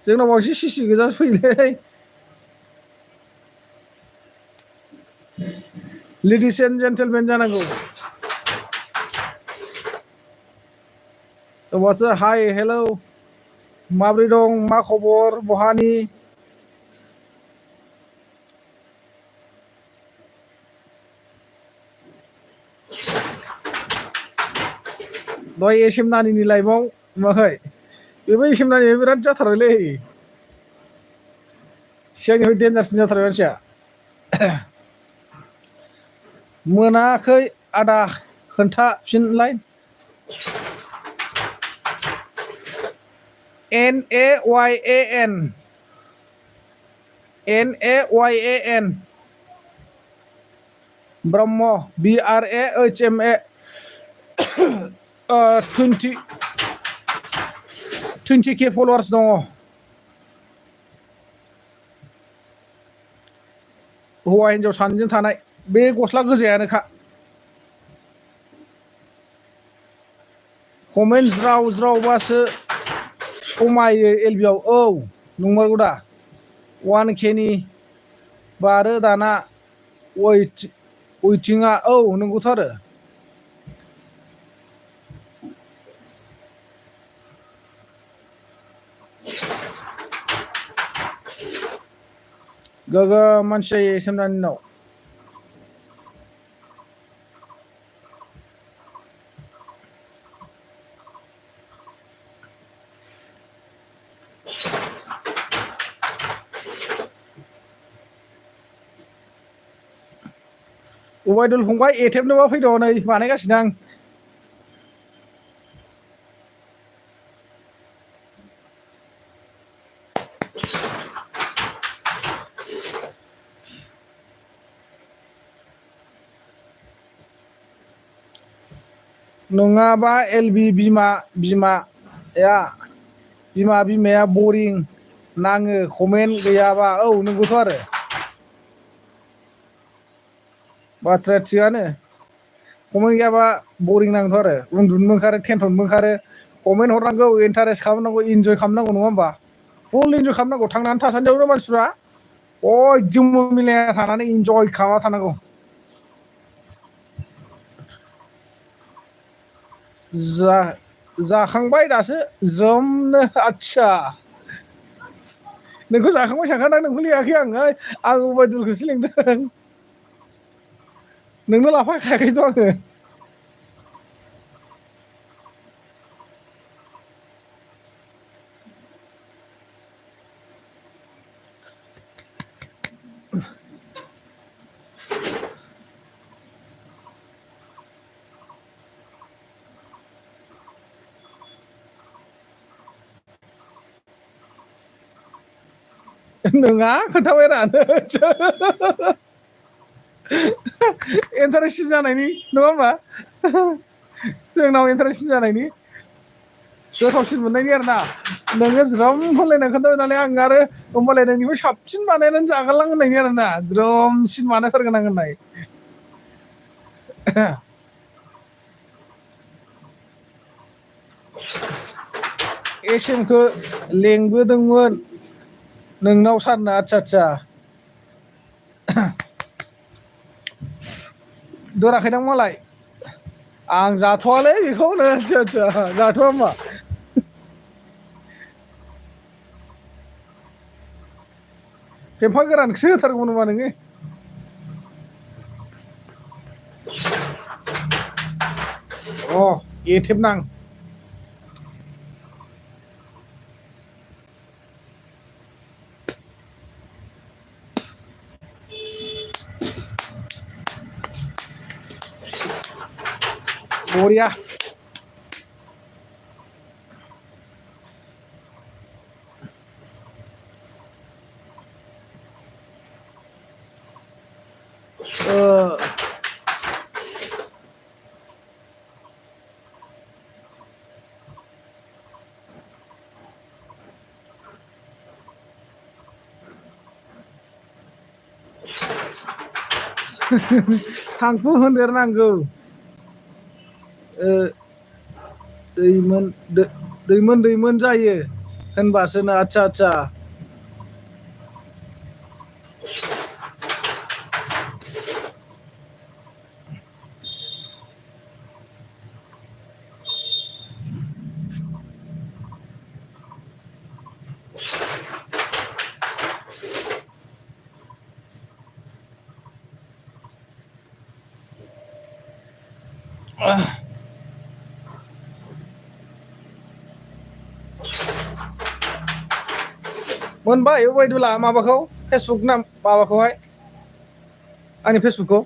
जोंनाव बांसिन सिसि गोजासो फैयोलै लेडिस एन्ड जेन्टेलमेन जानांगौ होमबासो हाय हेलौ माब्रै दं मा खबर बहानि दहाय एसएम नानिनि लाइफआव नुवाखै बेबो एसएम नानिया बिराद जाथारबायलै सिगांनिफ्राय देन्जारसिन जाथारबाय मानसिया मोनाखै आदा खोन्थाफिनलाय NAYAN NAYAN Brahma BRAHMA 20K फलोवार्स दङ हौवा हिन्जाव सानैजों थानाय बे गस्ला गोजायानोखा कमेन्ट ज्राव ज्रावबासो समायो एलबिआव औ नंमारगौ दा 1K नि बारो दाना वेटिंआ औ नंगौथ' आरो गोगोम मानसि जायो एसएमनानि उनाव उबायदुल फंबाय एटेबनोबा फैद' नै बानायगासिनो आं नङाबा एलबि बिमाया बरिं नाङो कमेन्ट गैयाबा औ नंगौथ' आरो बाथ्राया थिगानो कमेन्ट गैयाबा बरिं नांगौथ' आरो उन्दुनोबो ओंखारो टेनसनबो ओंखारो कमेन्ट हरनांगौ इन्टारेस्ट खालामनांगौ इन्जय खालामनांगौ नङा होमबा फुल इन्जय खालामनांगौ थांनानै थासान्दियावनो मानसिफ्रा बयजोंबो मिलायना थानानै इन्जय खालामना थानांगौ जाखांबाय दासो ज्रोमनो आदसा नोंखौ जाखांबाय सानखादां नोंखौ लिङाखै आं उबायदुलखौसो लिंदों नोंनो लाफाखायाखैथ' आङो नोङा खोन्थाबाय रा इन्टारेस्टिं जानायनि नङा होमबा जोंनाव इन्टारेस्टिं जानायनि गोथावसिन मोननायनि आरो ना नोङो ज्रोम होनलायना खोन्थाबाय आं आरो होमबालाय नोंनिफ्राय साबसिन बानायनानै जागारलां होननायनि आरो ना ज्रोमसिन बानायथारगोन आं होननाय एसेमखौ लेंबोदोंमोन नोंनाव सारनो आदसा आदसा दोराखैदां मालाय आं जाथ'वालै बेखौनो आदसा आदसा जाथ'वा होमबा फेमफा गोरानखौसो होथारगौमोन नामा नोङो अ एथेबनां बरिया थांखु होनदेरनांगौ दैमोन दैमोन दैमोन जायो होनबासो ना आदसा आदसा मोनबाय अबायदुला माबाखौ फेसबुक ना माबाखौहाय आंनि फेसबुकखौ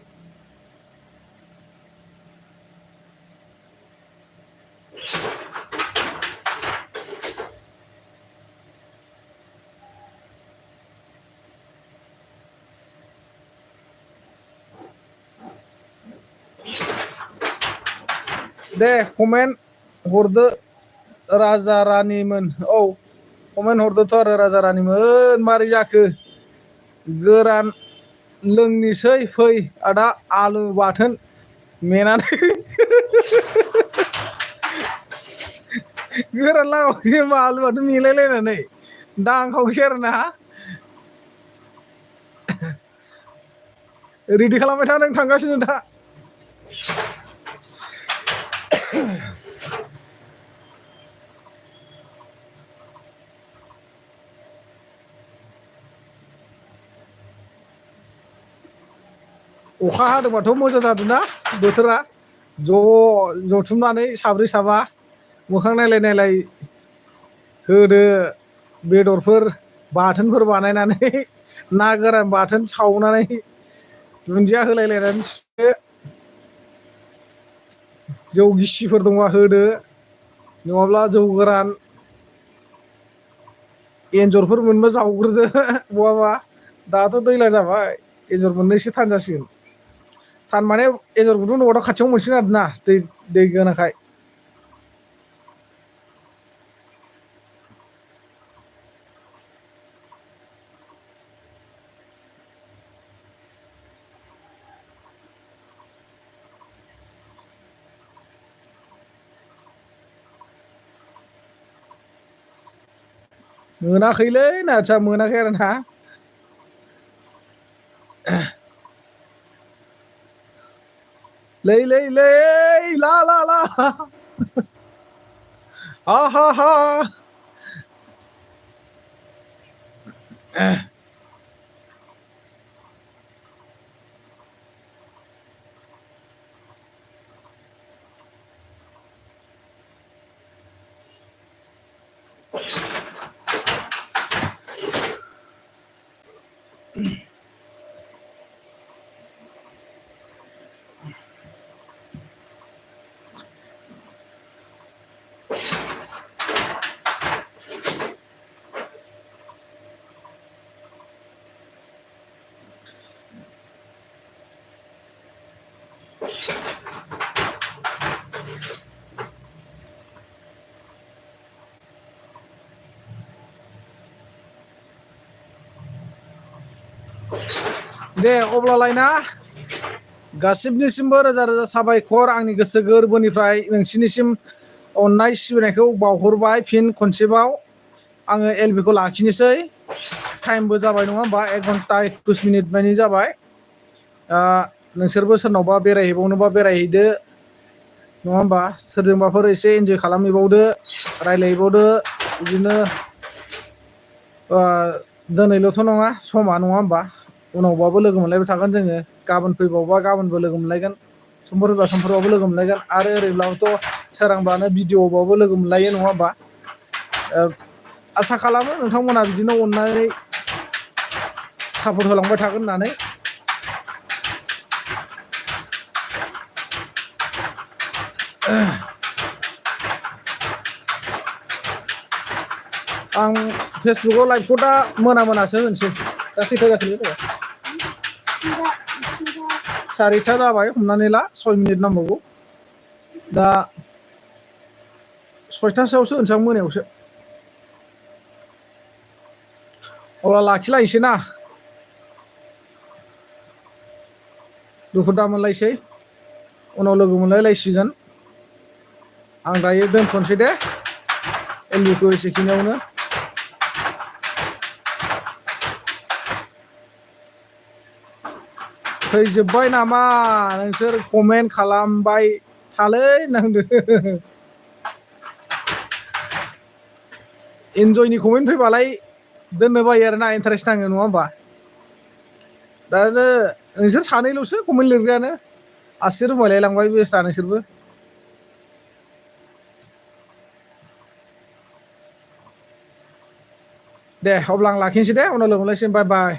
दे कमेन्ट हरदो राजा रानिमोन औ कमेन्ट हरदोथ' आरो राजा रानिमोन मारै जाखो गोरान लोंनिसै फै आदा आलु बाथोन मेनानै गोरान लागावसै होनबा आलु बाथोन मेलायलायनानै दांखावसै आरो ना रेडि खालामबाय था नों थांगासिनो दा अखा हादोंबाथ' मोजां जादोंना बोथोरा जथुमनानै साब्रै साबा मोखां नायलाय नायलाय होदो बेदरफोर बाथोनफोर बानायनानै ना गोरान बाथोन सावनानै दुन्दिया होलायलायनानै सुदो जौ गिसिफोर दंबा होदो नङाब्ला जौ गोरान एन्जरफोर मोनबा जावग्रोदो बहाबा दाथ' दैज्लां जाबाय एन्जर मोननैसो थांजासिगोन थारमाने एन्जर गुदुं दङथ' खाथियाव मोनसिगोन आरोना दै गोनांखाय मोनाखैलै नाथिया मोनाखै आरो ना लै लै लै ला ला ला हा हा हा दे अब्लालाय ना गासिबनिसिमबो रोजा रोजा साबायखर आंनि गोसो गोरबोनिफ्राय नोंसिनिसिम अननाय सिबिनायखौ बावहरबाय फिन खनसेबाव आङो एलबिखौ लाखिनोसै टाइमबो जाबाय नङा होमबा 1 घन्टा 21 मिनिट मानि जाबाय नोंसोरबो सोरनावबा बेरायहैबावनोबा बेरायहैदो नङा होमबा सोरजोंबाफोर एसे इन्जय खालामहैबावदो रायज्लायहैबावदो बिदिनो दिनैल'थ' नङा समा नङा होमबा उनावबाबो लोगो मोनलायबाय थागोन जोङो गाबोन फैबावबा गाबोनबो लोगो मोनलायगोन समफोर फैबा समफोरबाबो लोगो मोनलायगोन आरो ओरैब्लाबोथ' सोरांबानो भिडिअ'बाबो लोगो मोनलायो नङा होमबा आसा खालामो नोंथांमोना बिदिनो अननानै सापर्ट होलांबाय थागोन होननानै आं फेसबुकाव लाइभखौ दा मोनासो होनोसै दा खैथा जाखो सारिथा जाबाय हमनानै ला 6 मिनिट नांबावगौ दा 6टासोआवसो होनोसै आं मोनायावसो अब्ला लाखिलायसै ना दुखु दा मोनलायसै उनाव लोगो मोनलायलायसिगोन आं दायो दोनथ'नोसै दे एलबिखौ एसेखिनियावनो फैजोब्बाय नामा नोंसोर कमेन्ट खालामबाय थालै नांदो इन्जयनि कमेन्ट फैबालाय दोननो बायो आरोना इन्टारेस्ट नाङो नङा होमबा दा नोंसोर सानैल'सो कमेन्ट लिरग्रायानो आसि रुमायलायलांबाय बेस्रा नोंसोरबो दे अब्ला आं लाखिनोसै दे उनाव लोगो मोनलायसिगोन बाय बाय